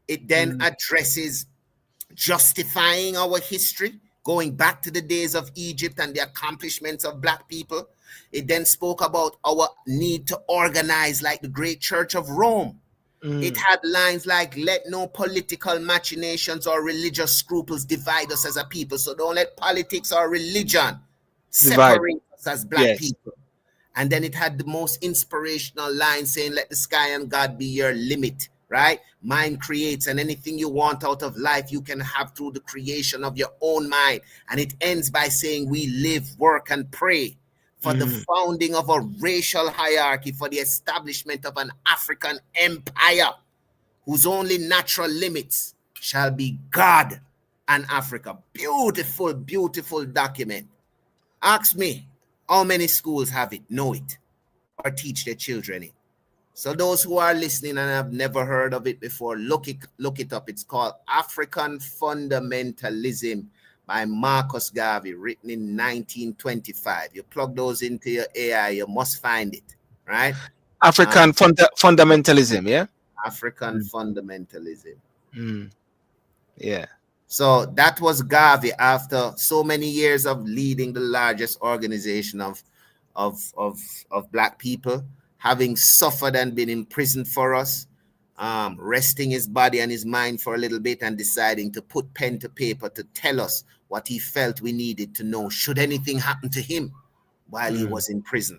It then mm, addresses justifying our history, going back to the days of Egypt and the accomplishments of black people. It then spoke about our need to organize like the great Church of Rome. It mm. had lines like, let no political machinations or religious scruples divide us as a people. So don't let politics or religion Divide. separate us as black Yes. people. And then it had the most inspirational line saying, let the sky and God be your limit, right? Mind creates, and anything you want out of life, you can have through the creation of your own mind. And it ends by saying, we live, work, and pray for the Mm, founding of a racial hierarchy, for the establishment of an African empire whose only natural limits shall be God and Africa. Beautiful, beautiful document. Ask me, how many schools have it, know it, or teach their children it? So those who are listening and have never heard of it before, look it up. It's called African Fundamentalism by Marcus Garvey, written in 1925. You plug those into your AI, you must find it, right? African fundamentalism. Yeah. African Mm, fundamentalism. mm, yeah. So that was Garvey after so many years of leading the largest organization of black people, having suffered and been imprisoned for us, resting his body and his mind for a little bit and deciding to put pen to paper to tell us what he felt we needed to know should anything happen to him while he Mm, was in prison.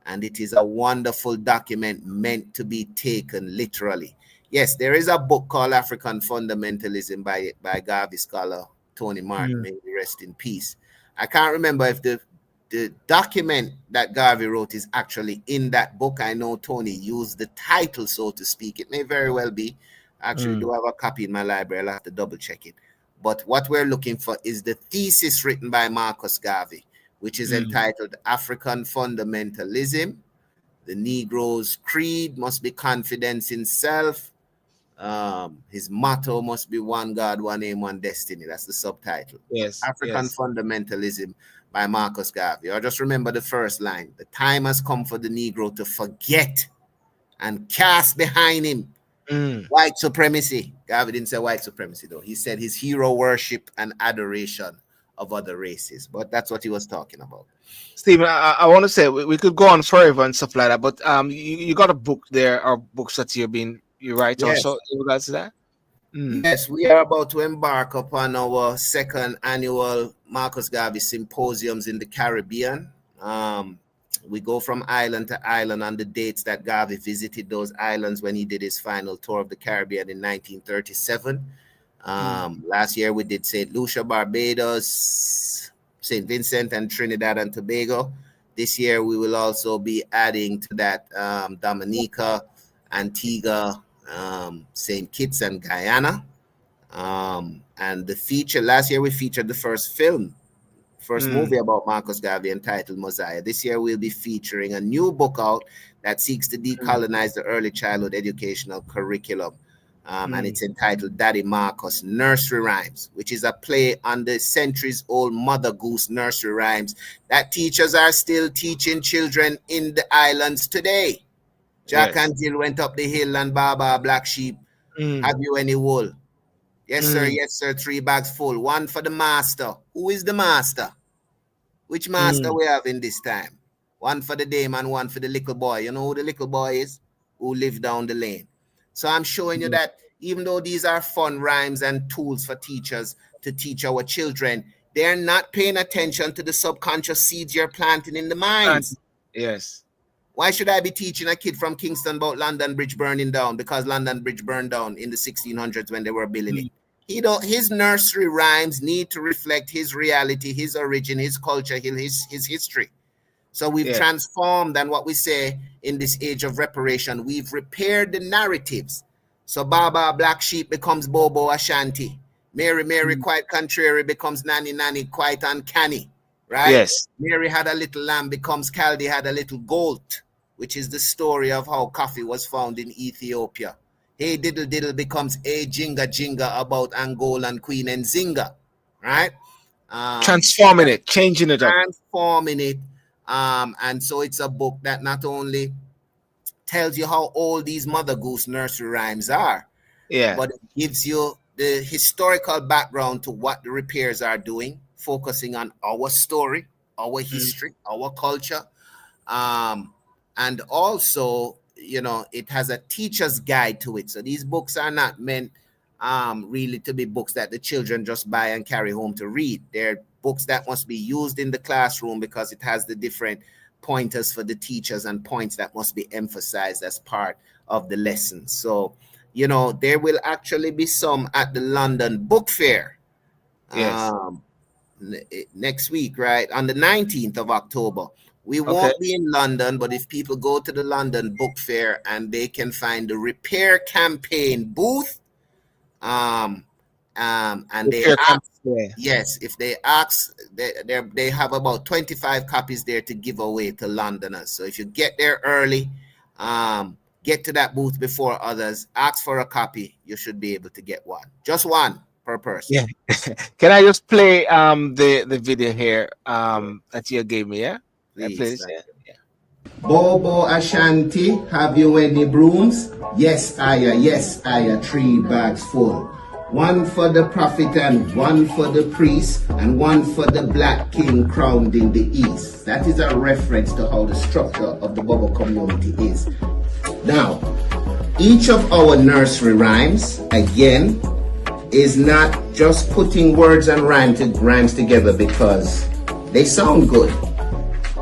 And it is a wonderful document meant to be taken literally. Yes, there is a book called African Fundamentalism by Garvey scholar Tony Martin, mm, may he rest in peace. I can't remember if the document that Garvey wrote is actually in that book. I know Tony used the title, so to speak. It may very well be. I actually mm, do have a copy in my library. I'll have to double check it. But what we're looking for is the thesis written by Marcus Garvey, which is mm. entitled African Fundamentalism. The Negro's creed must be confidence in self. His motto must be one God, one aim, one destiny. That's the subtitle. Yes. African Yes. Fundamentalism by Marcus Garvey. Or just remember the first line. The time has come for the Negro to forget and cast behind him Mm. white supremacy. Garvey didn't say white supremacy, though. He said his hero worship and adoration of other races. But that's what he was talking about. Stephen, I want to say we could go on forever and stuff like that, but you got a book there or books that you write Yes. also in regards to that. Yes, we are about to embark upon our second annual Marcus Garvey Symposiums in the Caribbean. We go from island to island on the dates that Garvey visited those islands when he did his final tour of the Caribbean in 1937. Last year we did St. Lucia, Barbados, St. Vincent and Trinidad and Tobago. This year we will also be adding to that Dominica, Antigua, St. Kitts and Guyana. And the feature, last year we featured the first movie about Marcus Garvey entitled Mosiah. This year we'll be featuring a new book out that seeks to decolonize the early childhood educational curriculum. And it's entitled Daddy Marcus Nursery Rhymes, which is a play on the centuries-old Mother Goose nursery rhymes that teachers are still teaching children in the islands today. Jack and Jill went up the hill and Baba, black sheep, have you any wool? Yes, sir, 3 bags full. One for the master. Who is the master? Which master we have in this time? One for the dame and one for the little boy. You know who the little boy is? Who live down the lane. So I'm showing you that even though these are fun rhymes and tools for teachers to teach our children, they're not paying attention to the subconscious seeds you're planting in the minds. Yes. Why should I be teaching a kid from Kingston about London Bridge burning down? Because London Bridge burned down in the 1600s when they were building it. His nursery rhymes need to reflect his reality, his origin, his culture, his history. So we've transformed, and what we say in this age of reparation, we've repaired the narratives. So Baba, black sheep becomes Bobo, Ashanti. Mary, quite contrary, becomes Nanny, quite uncanny, right? Yes. Mary had a little lamb, becomes Caldi had a little goat, which is the story of how coffee was found in Ethiopia. Hey Diddle becomes a Jinga about Angolan Queen and Zinga, right? Transforming it, changing it up. Transforming it. And so it's a book that not only tells you how old these Mother Goose nursery rhymes are, but it gives you the historical background to what the repairs are doing, focusing on our story, our history, our culture. And also, it has a teacher's guide to it. So these books are not meant really to be books that the children just buy and carry home to read. They're books that must be used in the classroom because it has the different pointers for the teachers and points that must be emphasized as part of the lesson. So, there will actually be some at the London Book Fair next week, right? On the 19th of October. We won't be in London, but if people go to the London Book Fair and they can find the Repair Campaign booth, and they ask, if they ask, they have about 25 copies there to give away to Londoners. So if you get there early, get to that booth before others, ask for a copy, you should be able to get one. Just one per person. Yeah. Can I just play the video here that you gave me? Yeah. Please. Bobo Ashanti, have you any brooms? Yes, I 3 bags full. One for the prophet and one for the priest and one for the black king crowned in the east. That is a reference to how the structure of the Bobo community is. Now, each of our nursery rhymes, again, is not just putting words and rhymes together because they sound good.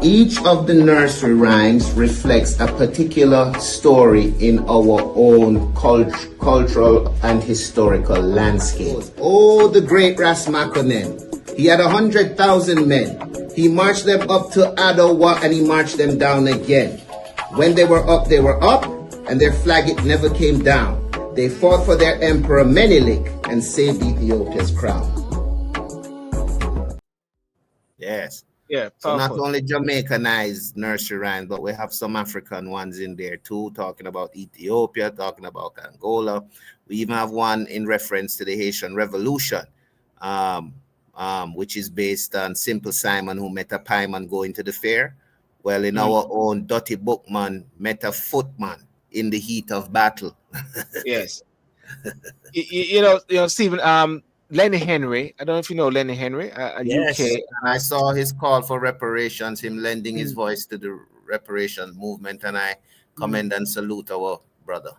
Each of the nursery rhymes reflects a particular story in our own cultural and historical landscape. Oh, the great Ras Makonnen. He had 100,000 men. He marched them up to Adowa and he marched them down again. When they were up, and their flag it never came down. They fought for their emperor Menelik and saved Ethiopia's crown. Yes. Yeah. So not only Jamaicanized nursery rhymes, but we have some African ones in there too, talking about Ethiopia, talking about Angola. We even have one in reference to the Haitian Revolution, which is based on Simple Simon, who met a pieman going to the fair. Well, in our own Dirty Bookman met a footman in the heat of battle. Yes. you know, Stephen, Lenny Henry, I don't know if you know Lenny Henry, yes, UK. I saw his call for reparations, him lending his voice to the reparation movement, and I commend and salute our brother.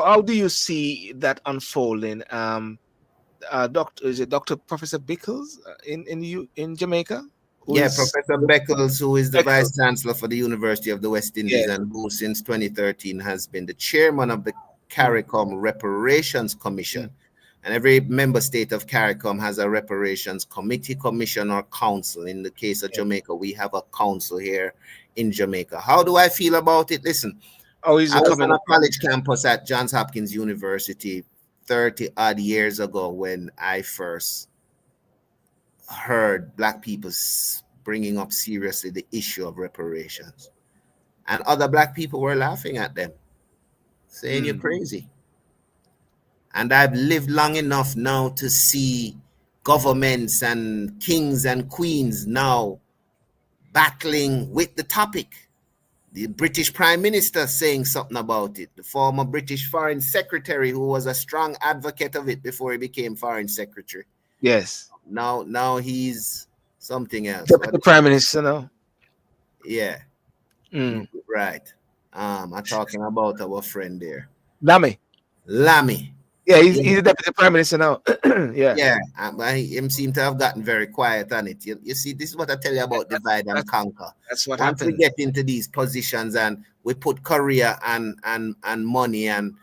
How do you see that unfolding? Doctor, is it Doctor Professor Bickles in Jamaica? Who Yeah, is Professor Beckles, who is the Bickles? Vice Chancellor for the University of the West Indies Yes. and who since 2013 has been the chairman of the CARICOM Reparations Commission. Mm. And every member state of CARICOM has a reparations committee, commission, or council. In the case of Yeah. Jamaica, we have a council here in Jamaica. How do I feel about it? Listen, Oh, is I it was coming on up? a college campus at Johns Hopkins University 30 odd years ago when I first heard Black people bringing up seriously the issue of reparations. And other Black people were laughing at them, saying, "You're Mm. crazy." And I've lived long enough now to see governments and kings and queens now battling with the topic. The British Prime Minister saying something about it. The former British Foreign Secretary, who was a strong advocate of it before he became Foreign Secretary. Yes. Now he's something else. Deputy Prime Minister now. Yeah, Mm. right. I'm talking about our friend there, Lamy. Lammy. Yeah, Yeah, he's the Deputy Prime Minister now. Yeah. yeah. Him seem to have gotten very quiet on it. You see, this is what I tell you about divide and That's conquer. that's what Once we happens. get into these positions and we put career and money and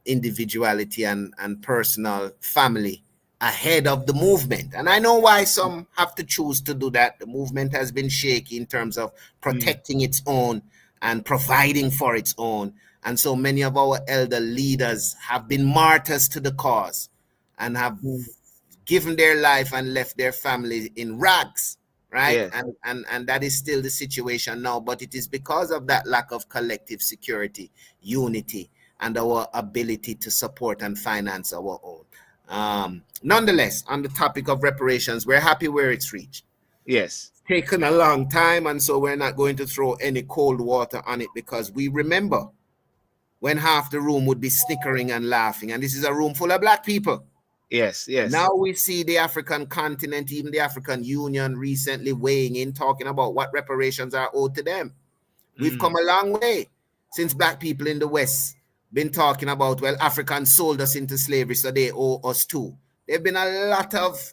individuality and personal family ahead of the movement. And I know why some have to choose to do that. The movement has been shaky in terms of Mm. protecting its own and providing for its own. And so many of our elder leaders have been martyrs to the cause and have Mm. given their life and left their family in rags, right? Yes. And that is still the situation now, but it is because of that lack of collective security, unity, and our ability to support and finance our own. Nonetheless, on the topic of reparations, we're happy where it's reached. Yes. It's taken a long time, and so we're not going to throw any cold water on it because we remember when half the room would be snickering and laughing, and this is a room full of Black people. Yes. Yes. Now we see the African continent, even the African Union recently weighing in, talking about what reparations are owed to them. We've come a long way since Black people in the West been talking about, well, Africans sold us into slavery, so they owe us too. There've been a lot of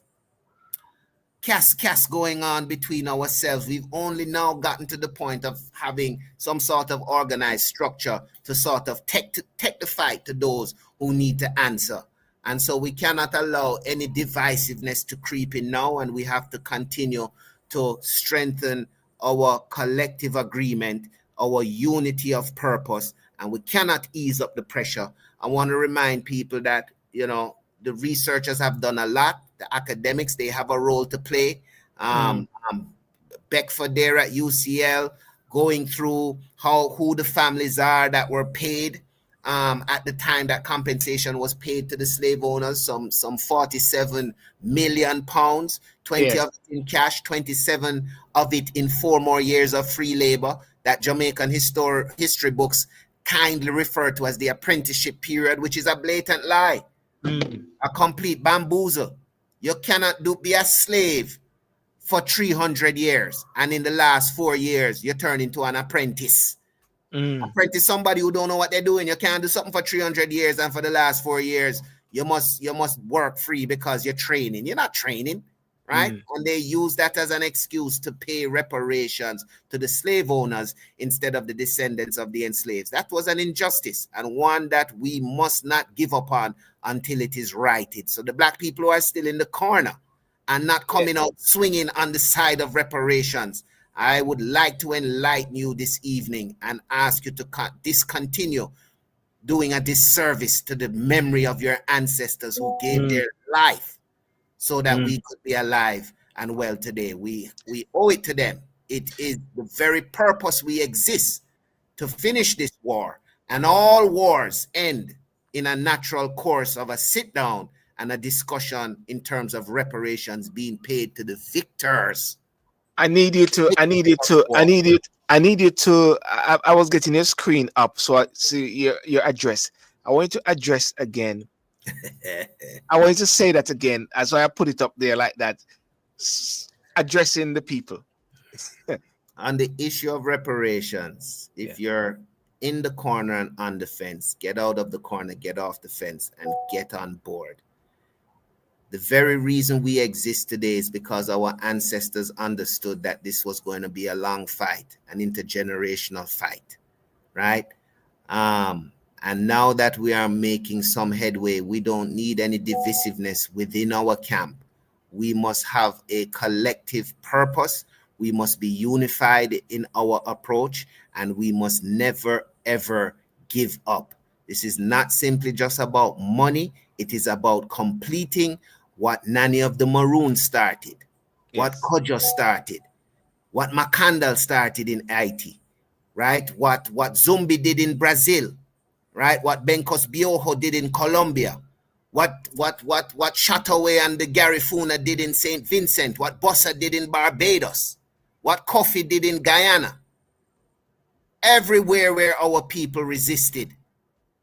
cast going on between ourselves. We've only now gotten to the point of having some sort of organized structure to sort of take the fight to those who need to answer. And so we cannot allow any divisiveness to creep in now, and we have to continue to strengthen our collective agreement, our unity of purpose, and we cannot ease up the pressure. I want to remind people that, the researchers have done a lot. The academics, they have a role to play. Beckford there at UCL, going through who the families are that were paid at the time that compensation was paid to the slave owners, some 47 million pounds, 20 Yes. of it in cash, 27 of it in 4 more years of free labor that Jamaican history books kindly refer to as the apprenticeship period, which is a blatant lie. A complete bamboozle. You cannot be a slave for 300 years, and in the last 4 years, you turn into an apprentice. Apprentice, somebody who don't know what they're doing. You can't do something for 300 years, and for the last 4 years, you must work free because you're training. You're not training, right? And they use that as an excuse to pay reparations to the slave owners instead of the descendants of the enslaved. That was an injustice, and one that we must not give up on until it is righted. So the Black people who are still in the corner and not coming out swinging on the side of reparations, I would like to enlighten you this evening and ask you to discontinue doing a disservice to the memory of your ancestors who gave their life so that we could be alive and well today. We owe it to them. It is the very purpose we exist, to finish this war. And all wars end in a natural course of a sit down and a discussion in terms of reparations being paid to the victors. I need you to. I was getting your screen up, so I see your address. I want you to address again. I want you to say that again. That's why I put it up there like that, addressing the people. On the issue of reparations, if you're in the corner and on the fence, get out of the corner, get off the fence, and get on board. The very reason we exist today is because our ancestors understood that this was going to be a long fight, an intergenerational fight, right? And now that we are making some headway, we don't need any divisiveness within our camp. We must have a collective purpose. We must be unified in our approach, and we must never, ever give up. This is not simply just about money. It is about completing what Nanny of the Maroon started, what Kojo started, what Makandal started in Haiti, right? What Zumbi did in Brazil, right? What Benkos Bioho did in Colombia, what Shataway and the Garifuna did in St. Vincent, what Bossa did in Barbados, what Kofi did in Guyana. Everywhere where our people resisted,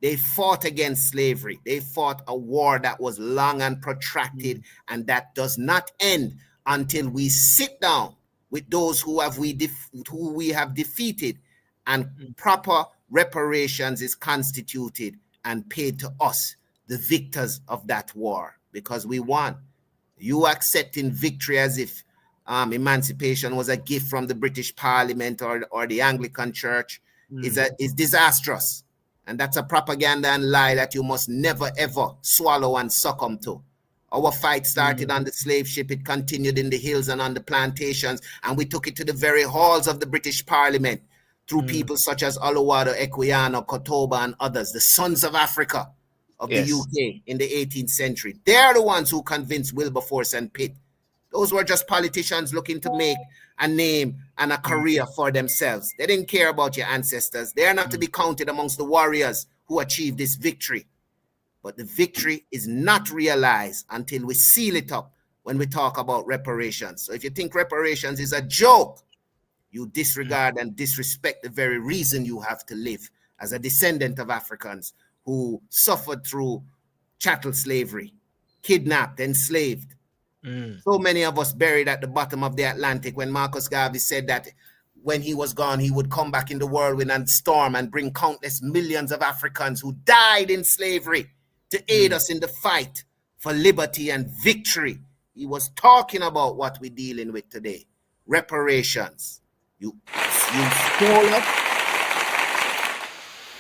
they fought against slavery. They fought a war that was long and protracted, and that does not end until we sit down with those who we have defeated, and proper reparations is constituted and paid to us, the victors of that war, because we won. You accepting victory as if emancipation was a gift from the British Parliament or the Anglican Church is disastrous. And that's a propaganda and lie that you must never, ever swallow and succumb to. Our fight started on the slave ship. It continued in the hills and on the plantations. And we took it to the very halls of the British Parliament through people such as Oluwado, Equiano, Kotoba, and others, the sons of Africa of the UK in the 18th century. They're the ones who convinced Wilberforce and Pitt. Those were just politicians looking to make a name and a career for themselves. They didn't care about your ancestors. They are not to be counted amongst the warriors who achieved this victory. But the victory is not realized until we seal it up when we talk about reparations. So if you think reparations is a joke, you disregard and disrespect the very reason you have to live as a descendant of Africans who suffered through chattel slavery, kidnapped, enslaved. So many of us buried at the bottom of the Atlantic when Marcus Garvey said that when he was gone, he would come back in the whirlwind and storm and bring countless millions of Africans who died in slavery to aid us in the fight for liberty and victory. He was talking about what we're dealing with today. Reparations. You stole us,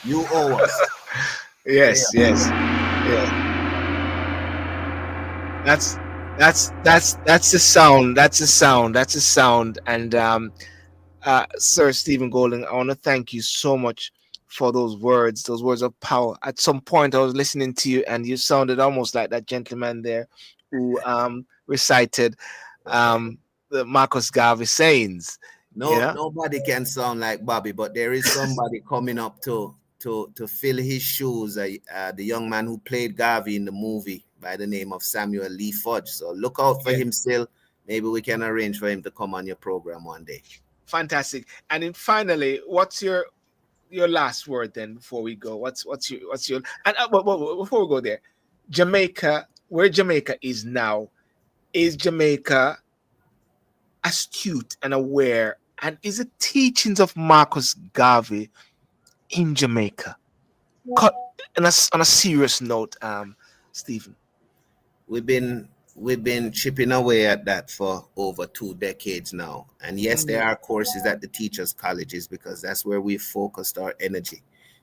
you owe us. Yes. That's the sound. That's a sound. And Sir Stephen Golden, I want to thank you so much for those words of power. At some point, I was listening to you, and you sounded almost like that gentleman there who recited the Marcus Garvey sayings. Nobody can sound like Bobby, but there is somebody coming up to fill his shoes. The young man who played Garvey in the movie by the name of Samuel Lee Fudge. So look out for him still. Maybe we can arrange for him to come on your program one day. Fantastic. And then finally, what's your last word then before we go? What's your and before we go there, Jamaica, where Jamaica is now, is Jamaica astute and aware, and is the teachings of Marcus Garvey in Jamaica on a serious note, Stephen? We've been chipping away at that for over 2 decades now. And yes, there are courses at the teachers' colleges because that's where we focused our energy.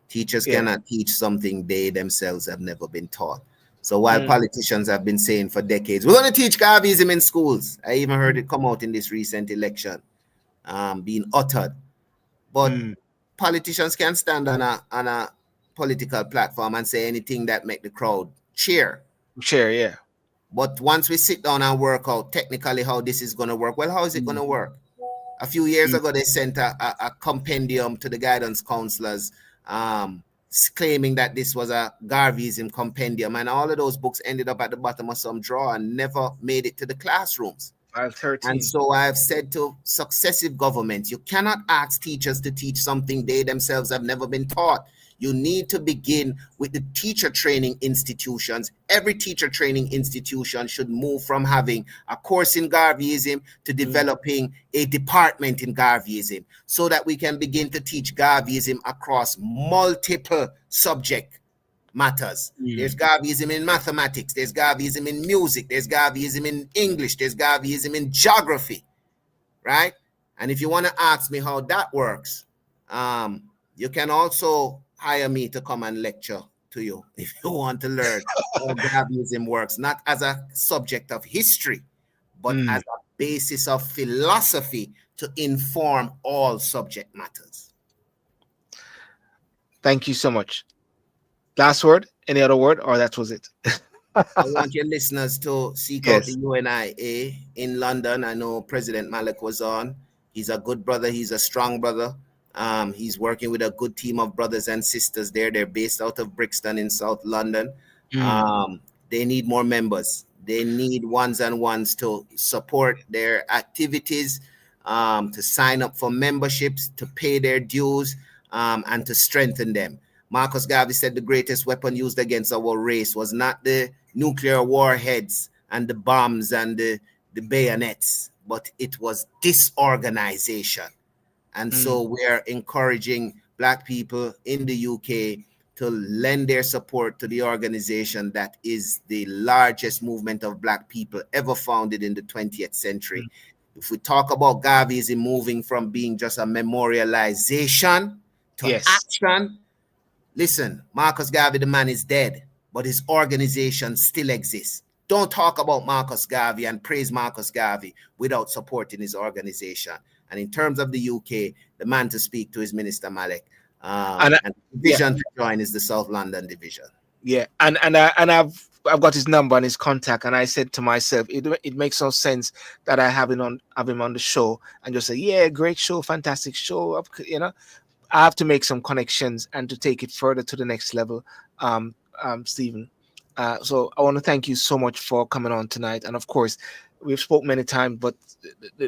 Teachers cannot teach something they themselves have never been taught. So while politicians have been saying for decades, we're going to teach Garveyism in schools. I even heard it come out in this recent election, being uttered. But politicians can stand on a political platform and say anything that make the crowd cheer. But once we sit down and work out technically how this is going to work, well, how is it going to work? A few years ago, they sent a compendium to the guidance counselors claiming that this was a Garveyism compendium, and all of those books ended up at the bottom of some drawer and never made it to the classrooms. And so I've said to successive governments, you cannot ask teachers to teach something they themselves have never been taught. You need to begin with the teacher training institutions. Every teacher training institution should move from having a course in Garveyism to developing a department in Garveyism, so that we can begin to teach Garveyism across multiple subject matters. There's Garveyism in mathematics, there's Garveyism in music, there's Garveyism in English, there's Garveyism in geography, right? And if you want to ask me how that works, you can also hire me to come and lecture to you if you want to learn how Garveyism works, not as a subject of history, but as a basis of philosophy to inform all subject matters. Thank you so much. Last word? Any other word, or that was it? I want your listeners to seek out the UNIA in London. I know President Malik was on. He's a good brother. He's a strong brother. He's working with a good team of brothers and sisters there. They're based out of Brixton in South London. They need more members. They need ones and ones to support their activities, to sign up for memberships, to pay their dues, and to strengthen them. Marcus Garvey said the greatest weapon used against our race was not the nuclear warheads and the bombs and the bayonets, but it was disorganization. And so we're encouraging Black people in the UK to lend their support to the organization that is the largest movement of Black people ever founded in the 20th century. If we talk about Garveyism moving from being just a memorialization to action, listen, Marcus Garvey, the man, is dead, but his organization still exists. Don't talk about Marcus Garvey and praise Marcus Garvey without supporting his organization. And in terms of the UK, the man to speak to is Minister Malik. And the division to join is the South London division. Yeah, and I've got his number and his contact, and I said to myself, it makes no sense that I have him on the show and just say, yeah, great show, fantastic show, you know. I have to make some connections and to take it further to the next level, Stephen. So I want to thank you so much for coming on tonight. And of course, we've spoke many times, but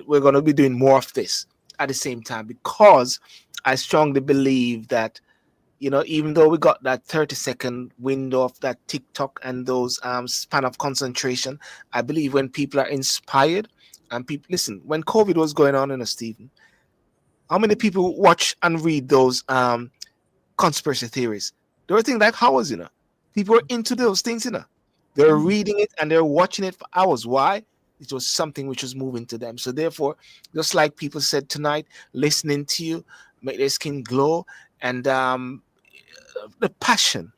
we're going to be doing more of this at the same time, because I strongly believe that, you know, even though we got that 30-second window of that TikTok and those span of concentration, I believe when people are inspired and people listen, when COVID was going on, Stephen, how many people watch and read those conspiracy theories? There were things like hours, you know. People were into those things, you know. They're reading it and they're watching it for hours. Why? It was something which was moving to them. So therefore, just like people said tonight, listening to you make their skin glow. And the passion,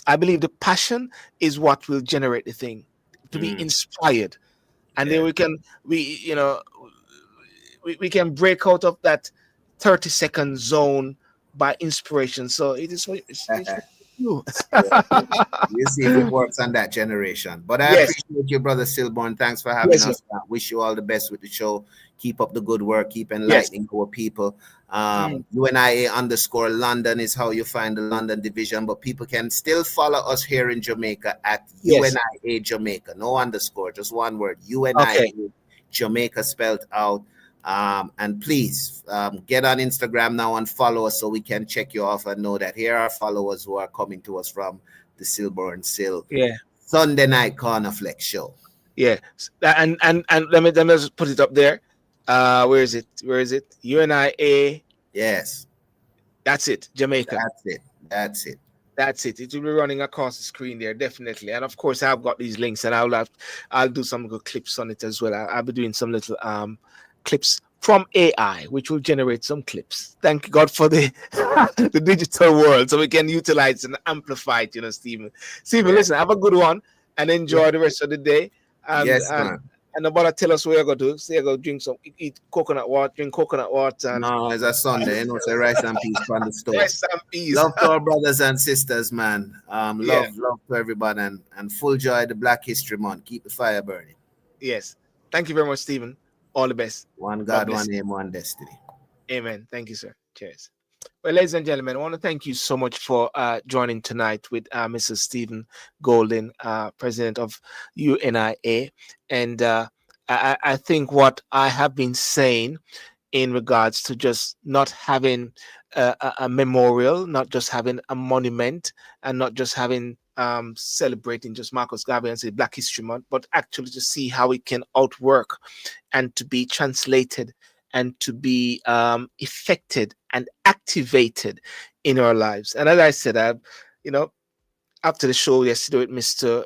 I believe the passion is what will generate the thing, to be inspired. And then we can break out of that 30-second zone by inspiration. So it is it's you. We'll see if it works on that generation. But I appreciate you, Brother Silborn. Thanks for having us. I wish you all the best with the show. Keep up the good work. Keep enlightening our people. UNIA_London is how you find the London division. But people can still follow us here in Jamaica at UNIA Jamaica. No underscore, just one word. UNIA Jamaica spelled out. And please get on Instagram now and follow us so we can check you off and know that here are followers who are coming to us from the Silborn Sil Sunday night Corner Flex show. Yeah, and let me just put it up there. Where is it? UNIA. Yes, that's it. Jamaica. That's it. It will be running across the screen there, definitely. And of course, I've got these links, and I'll do some good clips on it as well. I'll be doing some little clips from AI, which will generate some clips. Thank God for the the digital world, so we can utilize and amplify it, you know, Stephen. Listen, have a good one and enjoy the rest of the day. And about tell us where you go to. Say you go drink some, eat coconut water, drink coconut water. No, it's a Sunday, you know, say rice and peas from the store. Rice and peas. Love to our brothers and sisters, man. Love to everybody, and full joy the Black History Month. Keep the fire burning. Yes. Thank you very much, Stephen. All the best. One God, one aim, one destiny. Amen. Thank you, sir. Cheers. Well, ladies and gentlemen, I want to thank you so much for joining tonight with Mr. Stephen Golden, president of UNIA. And I think what I have been saying in regards to just not having a memorial, not just having a monument, and not just having celebrating just Marcus Garvey and say Black History Month, but actually to see how it can outwork and to be translated and to be effected and activated in our lives. And as I said, you know, after the show yesterday with Mr.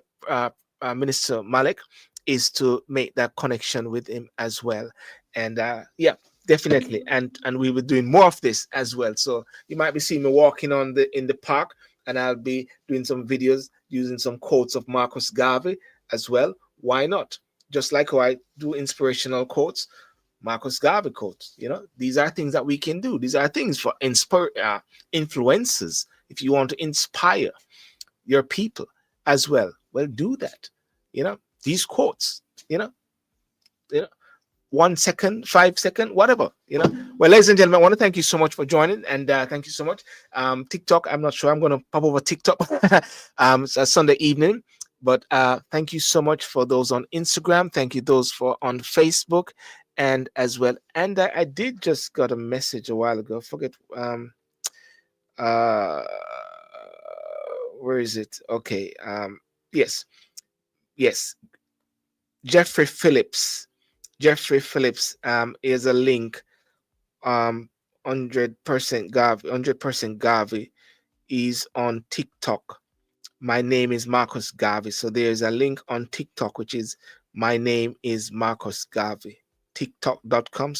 Minister Malik, is to make that connection with him as well. And yeah, definitely. And we were doing more of this as well. So you might be seeing me walking on in the park, and I'll be doing some videos using some quotes of Marcus Garvey as well. Why not? Just like how I do inspirational quotes, Marcus Garvey quotes. You know, these are things that we can do. These are things for influencers. If you want to inspire your people as well, well, do that. You know, these quotes, you know, 1 second, 5 second, whatever, you know. Well, ladies and gentlemen, I want to thank you so much for joining, and thank you so much. TikTok, I'm not sure I'm going to pop over TikTok it's a Sunday evening, but thank you so much for those on Instagram. Thank you those for on Facebook and as well. And I did just got a message a while ago. Forget where is it? Okay. Yes. Jeffrey Phillips is a link. 100% Garvey is on TikTok. My name is Marcus Garvey. So there's a link on TikTok, which is my name is Marcus Garvey. TikTok.com/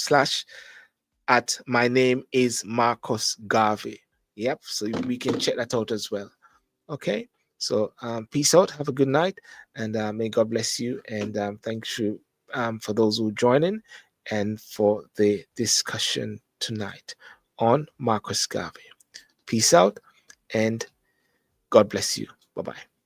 my name is Marcus Garvey. Yep. So we can check that out as well. Okay. So peace out. Have a good night, and may God bless you. And thank you for those who join in and for the discussion tonight on Marcus Garvey. Peace out, and God bless you. Bye-bye.